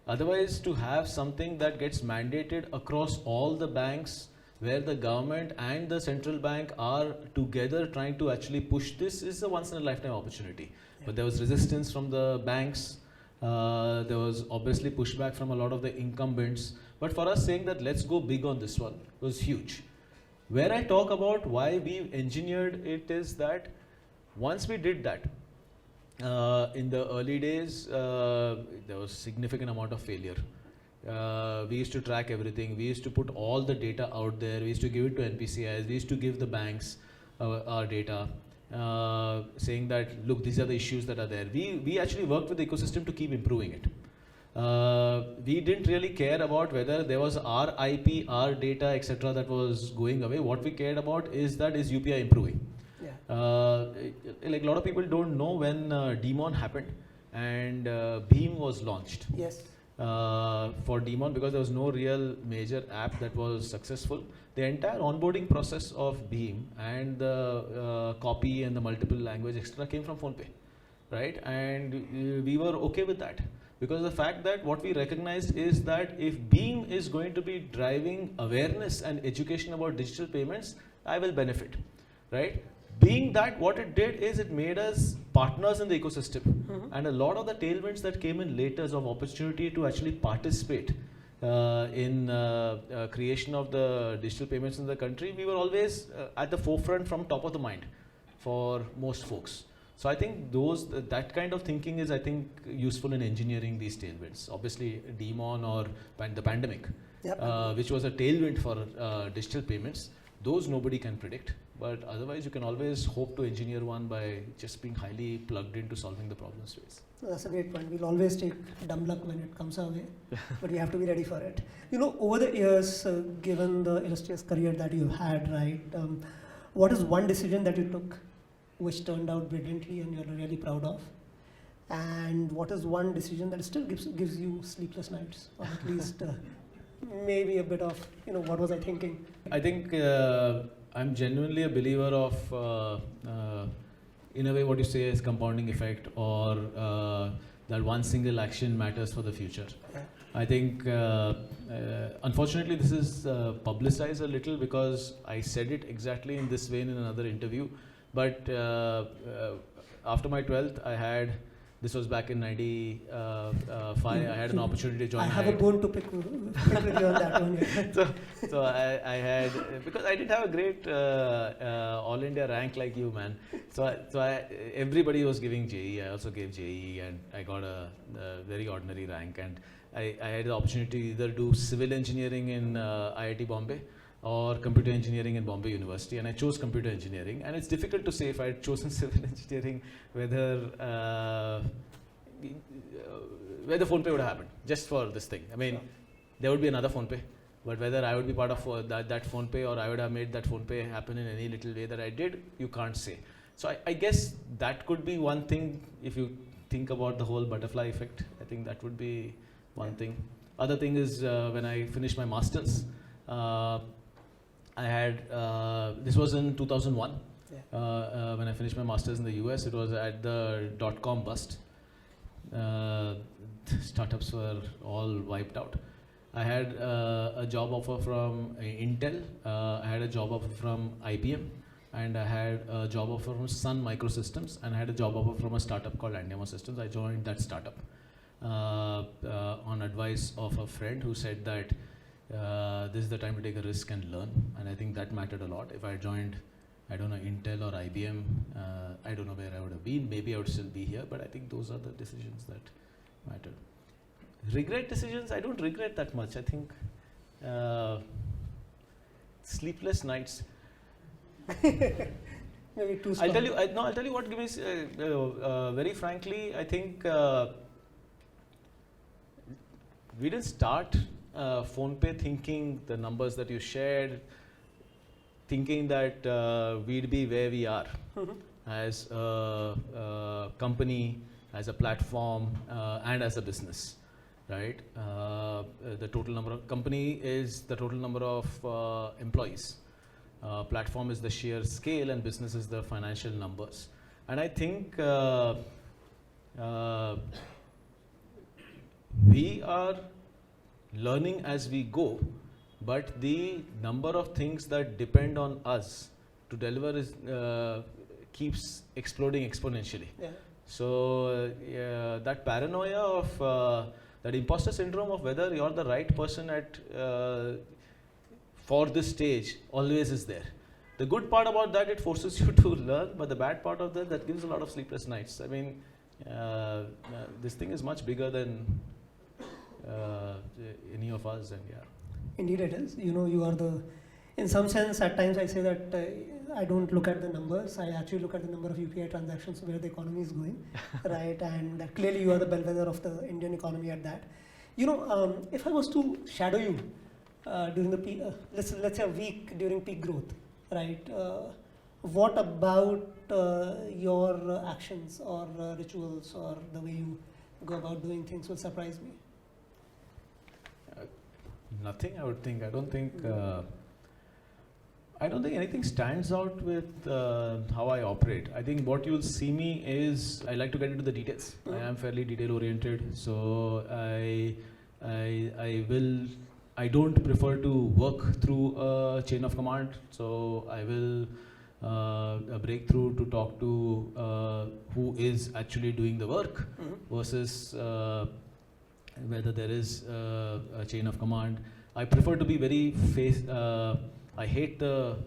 Otherwise, to have something that gets mandated across all the banks, where the government and the central bank are together trying to actually push this, is a once in a lifetime opportunity. Yeah. But there was resistance from the banks. There was obviously pushback from a lot of the incumbents. But for us, saying that let's go big on this one was huge. Where I talk about why we engineered it is that once we did that, in the early days, there was significant amount of failure. We used to track everything. We used to put all the data out there. We used to give it to NPCIs. We used to give the banks our data, saying that, look, these are the issues that are there. We actually worked with the ecosystem to keep improving it. We didn't really care about whether there was our IP, our data, etc. that was going away. What we cared about is that is UPI improving. Yeah. Like a lot of people don't know when Demon happened and Beam was launched. Yes. For Demon, because there was no real major app that was successful. The entire onboarding process of Beam and the copy and the multiple language extra came from PhonePe, right? And we were okay with that, because the fact that what we recognized is that if Beam is going to be driving awareness and education about digital payments, I will benefit, right? Being that, what it did is it made us partners in the ecosystem. And a lot of the tailwinds that came in later of opportunity to actually participate in creation of the digital payments in the country, we were always at the forefront, from top of the mind for most folks. So I think that kind of thinking is, I think, useful in engineering these tailwinds. Obviously, Demon or the pandemic, yep. Which was a tailwind for digital payments, those nobody can predict. But otherwise, you can always hope to engineer one by just being highly plugged into solving the problems faced. That's a great point. We'll always take dumb luck when it comes our way, but we have to be ready for it. You know, over the years, given the illustrious career that you've had, right, what is one decision that you took which turned out brilliantly and you're really proud of? And what is one decision that still gives you sleepless nights, or at least maybe a bit of, what was I thinking? I think I'm genuinely a believer of, in a way, what you say is compounding effect, or that one single action matters for the future. Yeah. I think, unfortunately, this is publicized a little because I said it exactly in this way in another interview. But after my 12th, I had, this was back in 95, I had an opportunity to join. I have a bone to pick with you on that one. So I had, because I didn't have a great All India rank like you, man. So everybody was giving JEE. I also gave JEE, and I got a very ordinary rank. And I had the opportunity to either do civil engineering in IIT Bombay or computer engineering in Bombay University, and I chose computer engineering. And it's difficult to say if I had chosen civil engineering whether PhonePe would have happened, just for this thing. I mean, there would be another PhonePe, but whether I would be part of that PhonePe, or I would have made that PhonePe happen in any little way that I did, you can't say. So I guess that could be one thing. If you think about the whole butterfly effect, I think that would be one thing. Other thing is when I finished my masters, I had, this was in 2001, when I finished my masters in the US. It was at the .com bust. Startups were all wiped out. I had a job offer from Intel, I had a job offer from IBM, and I had a job offer from Sun Microsystems, and I had a job offer from a startup called Andema Systems. I joined that startup. on advice of a friend who said that this is the time to take a risk and learn, and I think that mattered a lot. If I joined, I don't know, Intel or IBM, I don't know where I would have been. Maybe I would still be here, but I think those are the decisions that matter. Regret decisions, I don't regret that much. I think sleepless nights. Maybe too I'll tell you. I'll tell you what gives me. Very frankly, I think we didn't start PhonePe thinking the numbers that you shared, thinking that we'd be where we are as a company, as a platform, and as a business, right? The total number of company is the total number of employees. Platform is the sheer scale, and business is the financial numbers. And I think we are learning as we go, but the number of things that depend on us to deliver is keeps exploding exponentially. Yeah. So that paranoia of that imposter syndrome of whether you're the right person at for this stage always is there. The good part about that, it forces you to learn, but the bad part of that gives a lot of sleepless nights. I mean, this thing is much bigger than any of us, and yeah. Indeed it is. You know, you are the, in some sense, at times I say that I don't look at the numbers, I actually look at the number of UPI transactions, where the economy is going, right? And clearly you are the bellwether of the Indian economy at that. You know, if I was to shadow you during the peak, let's say a week during peak growth, right? What about your actions or rituals or the way you go about doing things will surprise me? Nothing, I would think. I don't think anything stands out with how I operate. I think what you'll see me is I like to get into the details. I am fairly detail oriented, so I don't prefer to work through a chain of command. So I will break through to talk to who is actually doing the work versus whether there is a chain of command. I prefer to be very I hate the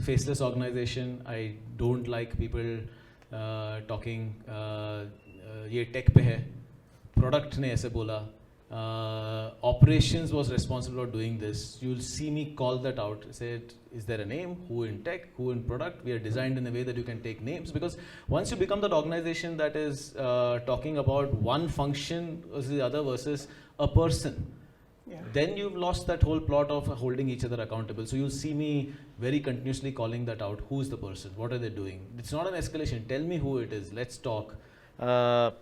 faceless organization. I don't like people talking ये tech पे है, product ने ऐसे बोला, operations was responsible for doing this. You'll see me call that out. Say, is there a name? Who in tech? Who in product? We are designed in a way that you can take names, because once you become that organization that is talking about one function versus the other versus a person, then you've lost that whole plot of holding each other accountable. So you'll see me very continuously calling that out. Who's the person? What are they doing? It's not an escalation. Tell me who it is. Let's talk. I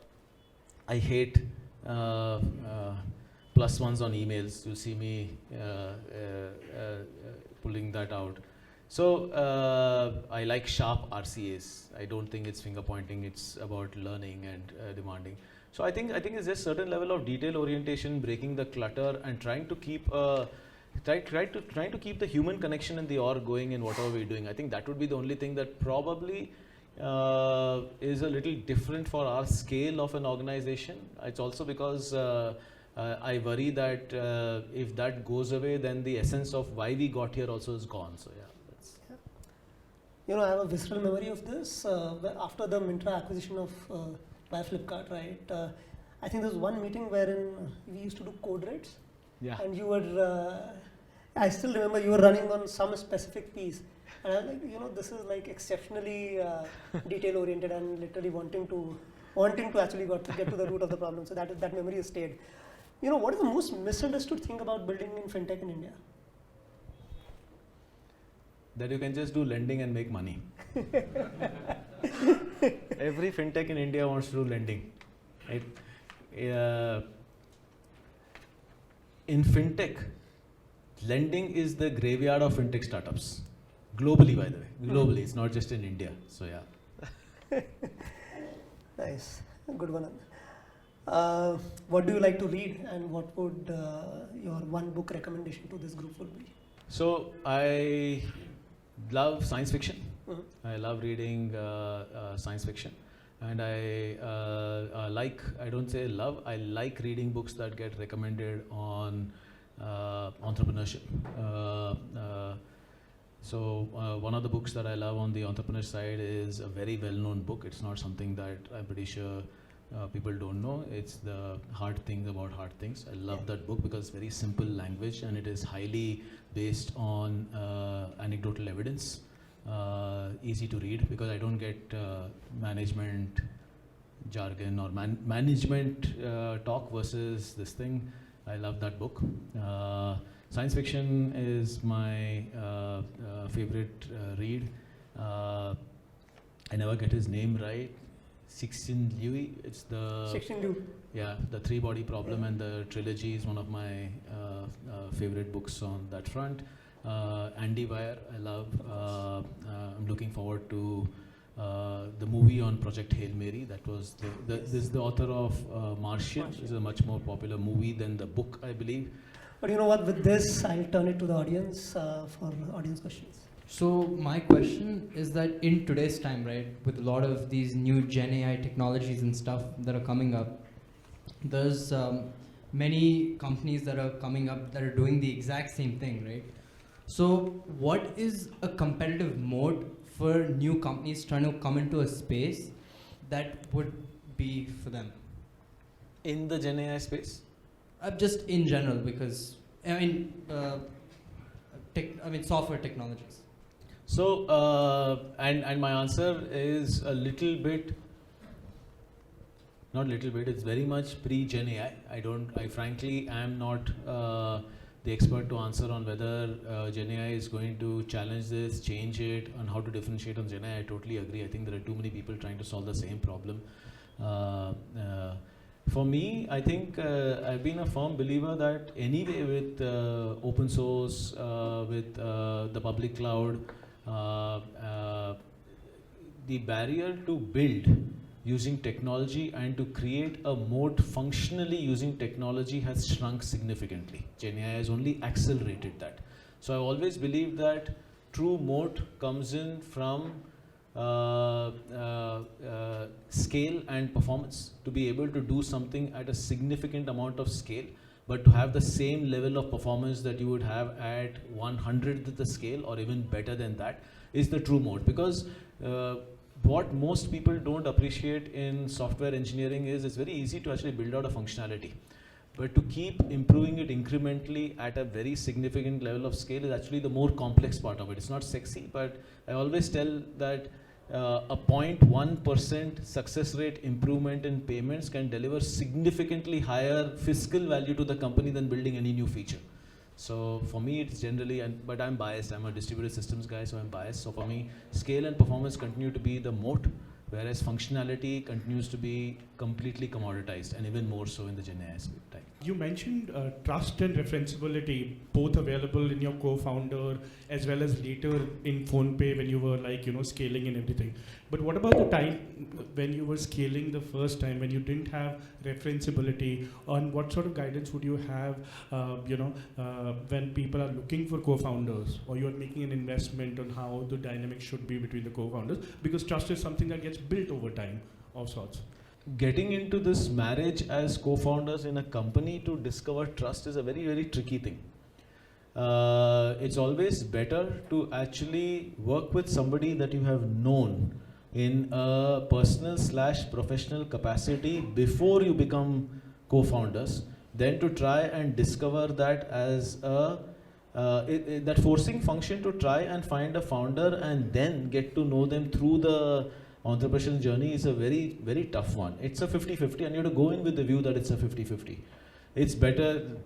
hate plus ones on emails. You'll see me pulling that out. So I like sharp RCAs. I don't think it's finger pointing. It's about learning and demanding. So I think it's just certain level of detail orientation, breaking the clutter, and trying to keep trying to keep the human connection in the org going in whatever we're doing. I think that would be the only thing that probably is a little different for our scale of an organization. It's also because I worry that if that goes away, then the essence of why we got here also is gone. So yeah. You know, I have a visceral memory of this. After the Myntra acquisition of by Flipkart, right? I think there was one meeting wherein we used to do code reds. Yeah. And you were, I still remember you were running on some specific piece. And I was like, you know, this is like exceptionally detail oriented and literally wanting to actually get to the root of the problem. So that memory has stayed. You know, what is the most misunderstood thing about building in FinTech in India? That you can just do lending and make money. Every FinTech in India wants to do lending. Right? In FinTech, lending is the graveyard of FinTech startups. Globally, by the way. Globally, it's not just in India. So yeah. Nice. Good one. What do you like to read, and what would your one book recommendation to this group would be? So I love science fiction. I love reading science fiction, and I I don't say love, I like reading books that get recommended on entrepreneurship. So one of the books that I love on the entrepreneur side is a very well-known book. It's not something that I'm pretty sure people don't know. It's The Hard Things About Hard Things. I love that book because it's very simple language and it is highly based on anecdotal evidence. Easy to read because I don't get management jargon or management talk versus this thing. I love that book. Science fiction is my favorite read. I never get his name right. Cixin Liu. It's the Cixin Liu. Yeah, the three-body problem and the trilogy is one of my favorite books on that front. Andy Weir, I love. I'm looking forward to the movie on Project Hail Mary. That was this is the author of Martian. It's a much more popular movie than the book, I believe. But you know what? With this, I'll turn it to the audience for audience questions. So my question is that in today's time, right, with a lot of these new Gen AI technologies and stuff that are coming up, there's many companies that are coming up that are doing the exact same thing, right? So what is a competitive moat for new companies trying to come into a space that would be for them? In the Gen AI space? Just in general, because I mean software technologies. So and my answer is a little bit, not little bit. It's very much pre-Gen AI. I frankly am not the expert to answer on whether Gen AI is going to challenge this, change it, and how to differentiate on Gen AI. I totally agree. I think there are too many people trying to solve the same problem. For me, I think I've been a firm believer that anyway with open source, with the public cloud, the barrier to build using technology and to create a moat functionally using technology has shrunk significantly. Gen AI has only accelerated that. So I always believe that true moat comes in from scale and performance, to be able to do something at a significant amount of scale, but to have the same level of performance that you would have at 100th of the scale or even better than that is the true moat. Because what most people don't appreciate in software engineering is it's very easy to actually build out a functionality. But to keep improving it incrementally at a very significant level of scale is actually the more complex part of it. It's not sexy, but I always tell that a 0.1% success rate improvement in payments can deliver significantly higher fiscal value to the company than building any new feature. So for me, it's generally, but I'm biased. I'm a distributed systems guy, so I'm biased. So for me, scale and performance continue to be the moat, whereas functionality continues to be completely commoditized, and even more so in the Gen AI type. You mentioned trust and referenceability, both available in your co-founder as well as later in PhonePe when you were scaling and everything. But what about the time when you were scaling the first time, when you didn't have referenceability? On what sort of guidance would you have, when people are looking for co-founders, or you're making an investment on how the dynamic should be between the co-founders? Because trust is something that gets built over time of sorts. Getting into this marriage as co-founders in a company to discover trust is a very, very tricky thing. It's always better to actually work with somebody that you have known in a personal/professional capacity before you become co-founders, than to try and discover that as that forcing function to try and find a founder and then get to know them through the entrepreneurial journey is a very, very tough one. It's a 50-50, and you have to go in with the view that it's a 50-50. It's better,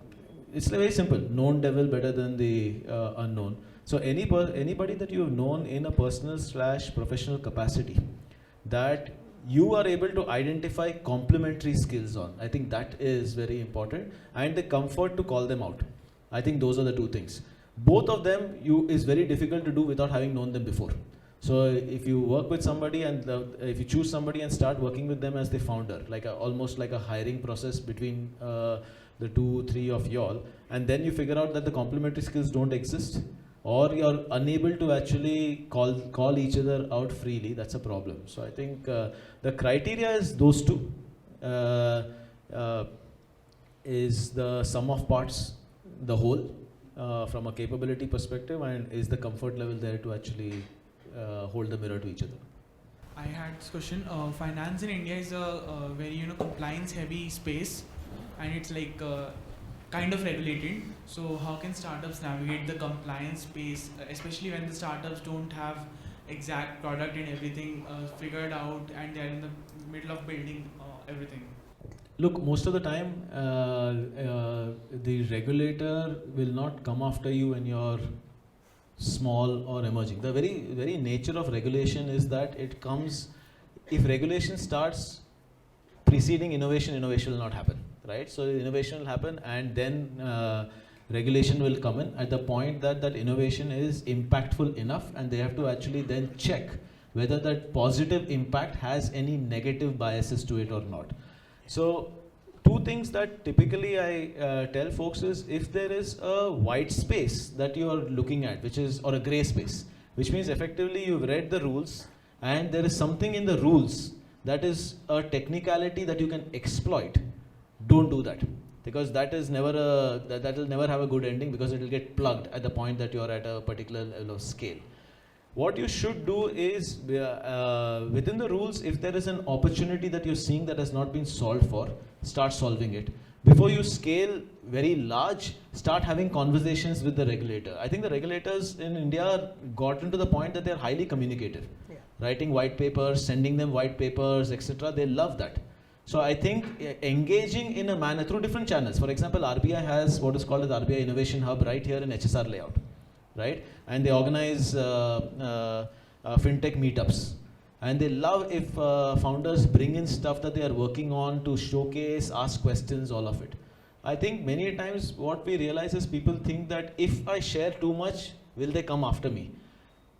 it's very simple, known devil better than the unknown. So anybody that you have known in a personal/professional capacity that you are able to identify complementary skills on, I think that is very important, and the comfort to call them out. I think those are the two things. Both of them is very difficult to do without having known them before. So if you work with somebody and if you choose somebody and start working with them as the founder, almost like a hiring process between the 2-3 of y'all, and then you figure out that the complementary skills don't exist, or you're unable to actually call each other out freely, that's a problem. So I think the criteria is those two. is the sum of parts the whole from a capability perspective, and is the comfort level there to actually hold the mirror to each other? I had this question. Finance in India is a very compliance heavy space, and it's like kind of regulated. So how can startups navigate the compliance space, especially when the startups don't have exact product and everything figured out, and they're in the middle of building everything? Look, most of the time, the regulator will not come after you when you're small or emerging. The very nature of regulation is that it comes, if regulation starts preceding innovation, innovation will not happen, right? So innovation will happen, and then regulation will come in at the point that that innovation is impactful enough, and they have to actually then check whether that positive impact has any negative biases to it or not. So two things that typically I tell folks is, if there is a white space that you are looking at, which is, or a gray space, which means effectively you've read the rules and there is something in the rules that is a technicality that you can exploit, don't do that. Because that is never that will never have a good ending, because it will get plugged at the point that you are at a particular level of scale. What you should do is, within the rules, if there is an opportunity that you're seeing that has not been solved for, start solving it. Before you scale very large, start having conversations with the regulator. I think the regulators in India gotten to the point that they're highly communicative. Yeah. Writing white papers, sending them white papers, etc. They love that. So I think engaging in a manner through different channels. For example, RBI has what is called as RBI Innovation Hub right here in HSR layout. Right? And they organize FinTech meetups. And they love if founders bring in stuff that they are working on to showcase, ask questions, all of it. I think many times what we realize is people think that if I share too much, will they come after me?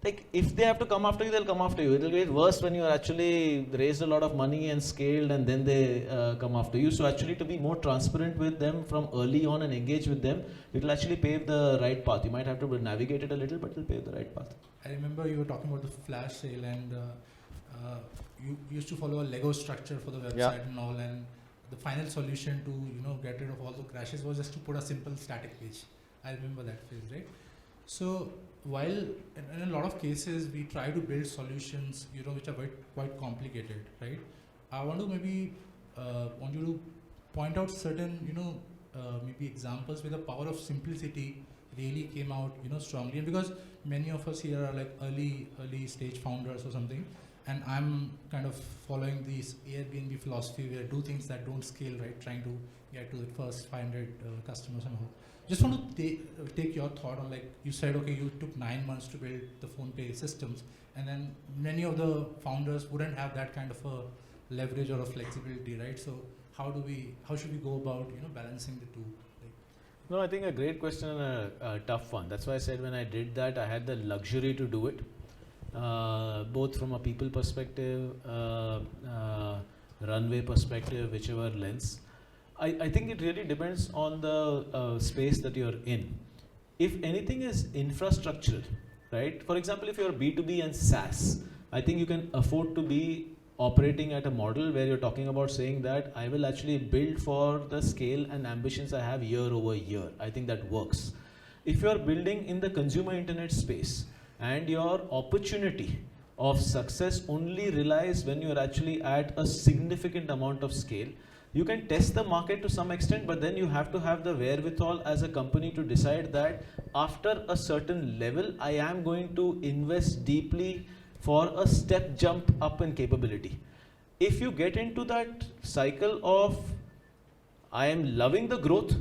Like, if they have to come after you, they'll come after you. It will get worse when you are actually raised a lot of money and scaled, and then they come after you. So actually, to be more transparent with them from early on and engage with them, it will actually pave the right path. You might have to navigate it a little, but it will pave the right path. I remember you were talking about the flash sale, and you used to follow a Lego structure for the website and all, and the final solution to get rid of all the crashes was just to put a simple static page. I remember that phase, right? So while in a lot of cases we try to build solutions, which are quite complicated, right? I want to maybe want you to point out certain, maybe examples where the power of simplicity really came out, strongly. And because many of us here are like early stage founders or something, and I'm kind of following this Airbnb philosophy where do things that don't scale, right? Trying to get to the first 500 customers and all. Just want to take your thought on, like you said, okay, you took 9 months to build the PhonePe systems, and then many of the founders wouldn't have that kind of a leverage or a flexibility, right? So how should we go about balancing the two? No, I think a great question and a tough one. That's why I said when I did that, I had the luxury to do it, both from a people perspective, runway perspective, whichever lens. I think it really depends on the space that you're in. If anything is infrastructural, right? For example, if you're B2B and SaaS, I think you can afford to be operating at a model where you're talking about saying that I will actually build for the scale and ambitions I have year over year. I think that works. If you're building in the consumer internet space and your opportunity of success only relies when you're actually at a significant amount of scale, you can test the market to some extent, but then you have to have the wherewithal as a company to decide that after a certain level, I am going to invest deeply for a step jump up in capability. If you get into that cycle of, I am loving the growth,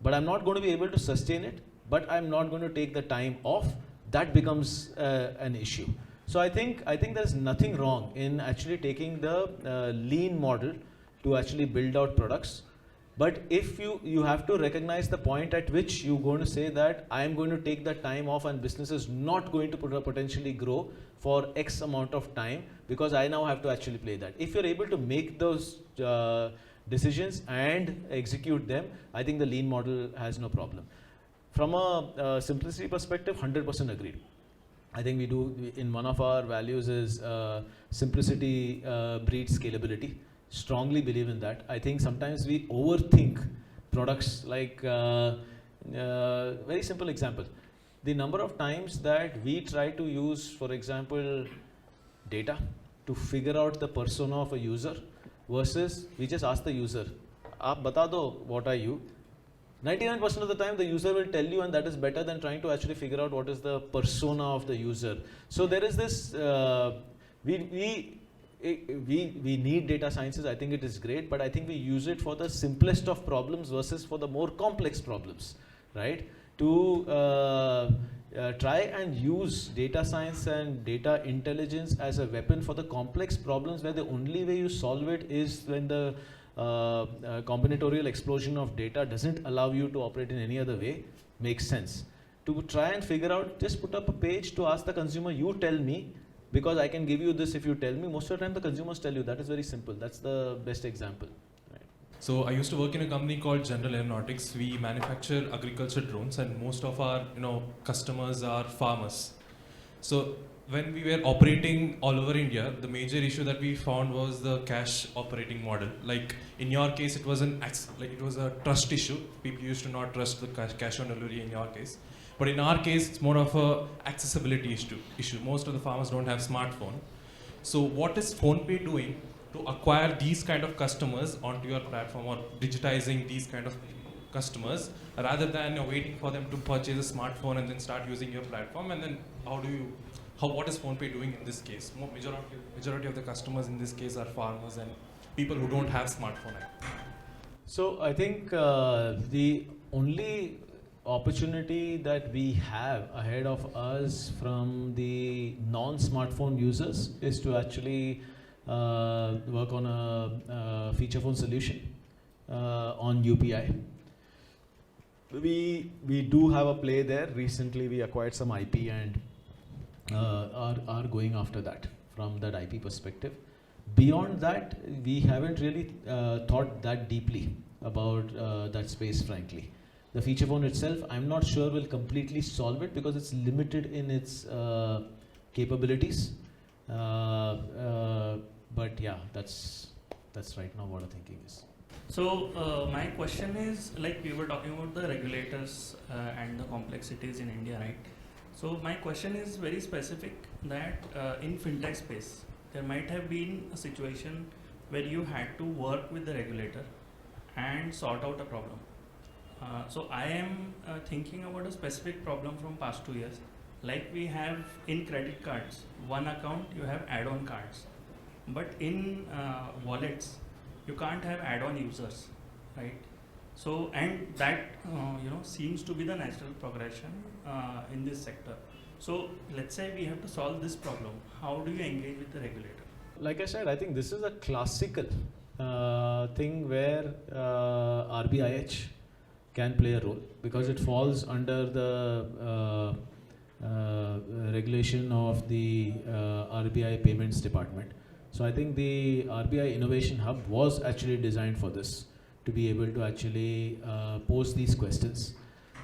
but I'm not going to be able to sustain it, but I'm not going to take the time off, that becomes an issue. So I think there's nothing wrong in actually taking the lean model to actually build out products. But if you have to recognize the point at which you're going to say that I am going to take that time off and business is not going to potentially grow for X amount of time because I now have to actually play that. If you're able to make those decisions and execute them, I think the lean model has no problem. From a simplicity perspective, 100% agreed. I think in one of our values is simplicity breeds scalability. strongly believe in that. I think sometimes we overthink products. Like very simple example, the number of times that we try to use, for example, data to figure out the persona of a user versus we just ask the user, "Aap bata do, what are you?" 99% of the time the user will tell you, and that is better than trying to actually figure out what is the persona of the user. So there is this, we need data sciences. I think it is great, but I think we use it for the simplest of problems versus for the more complex problems, right? To try and use data science and data intelligence as a weapon for the complex problems where the only way you solve it is when the combinatorial explosion of data doesn't allow you to operate in any other way, makes sense. To try and figure out, just put up a page to ask the consumer, you tell me, because I can give you this if you tell me. Most of the time the consumers tell you. That is very simple. That's the best example. Right. So I used to work in a company called General Aeronautics. We manufacture agriculture drones, and most of our customers are farmers. So when we were operating all over India, the major issue that we found was the cash operating model. Like in your case, it was it was a trust issue. People used to not trust the cash on delivery in your case. But in our case, it's more of a accessibility issue. Most of the farmers don't have smartphone. So what is PhonePe doing to acquire these kind of customers onto your platform, or digitizing these kind of customers, rather than waiting for them to purchase a smartphone and then start using your platform? And then what is PhonePe doing in this case? Majority of the customers in this case are farmers and people who don't have smartphone. So I think the only opportunity that we have ahead of us from the non-smartphone users is to actually work on a feature phone solution on UPI. We do have a play there. Recently we acquired some IP and are going after that from that IP perspective. Beyond that, we haven't really thought that deeply about that space, frankly. The feature phone itself, I'm not sure will completely solve it because it's limited in its capabilities. But yeah, that's right now what the thinking is. So my question is, like we were talking about the regulators and the complexities in India, right? So my question is very specific, that in FinTech space, there might have been a situation where you had to work with the regulator and sort out a problem. So I am thinking about a specific problem from past 2 years. Like we have in credit cards, one account you have add-on cards, but in wallets you can't have add-on users, right? So, and that seems to be the natural progression in this sector. So let's say we have to solve this problem. How do you engage with the regulator? Like I said, I think this is a classical thing where RBIH can play a role because it falls under the regulation of the RBI Payments Department. So I think the RBI Innovation Hub was actually designed for this, to be able to actually pose these questions,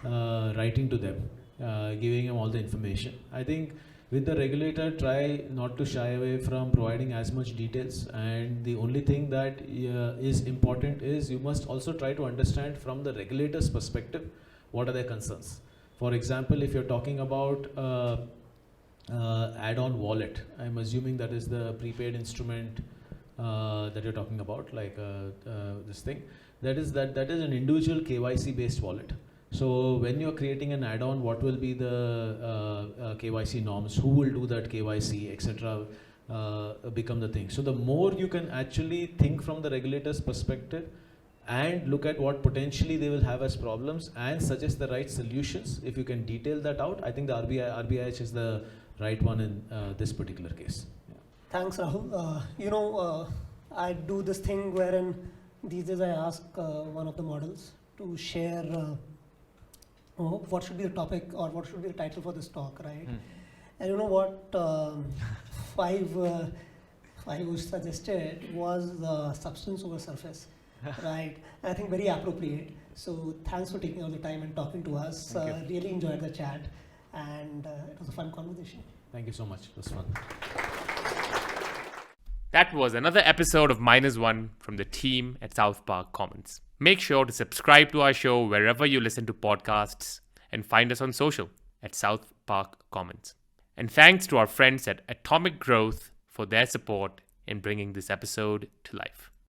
writing to them, giving them all the information. I think with the regulator, try not to shy away from providing as much details, and the only thing that is important is you must also try to understand from the regulator's perspective what are their concerns. For example, if you're talking about add-on wallet, I'm assuming that is the prepaid instrument that you're talking about, like this thing. That is an individual KYC based wallet. So when you're creating an add-on, what will be the KYC norms? Who will do that KYC, etc. Become the thing. So the more you can actually think from the regulator's perspective and look at what potentially they will have as problems and suggest the right solutions, if you can detail that out, I think the RBIH is the right one in this particular case. Yeah. Thanks, Rahul. I do this thing wherein these days I ask one of the models to share what should be the topic or what should be the title for this talk, right? And you know what five was suggested was substance over surface, right? And I think very appropriate. So thanks for taking all the time and talking to us. Really enjoyed the chat, and it was a fun conversation. Thank you so much. It was fun. That was another episode of Minus One from the team at South Park Commons. Make sure to subscribe to our show wherever you listen to podcasts and find us on social at South Park Commons. And thanks to our friends at Atomic Growth for their support in bringing this episode to life.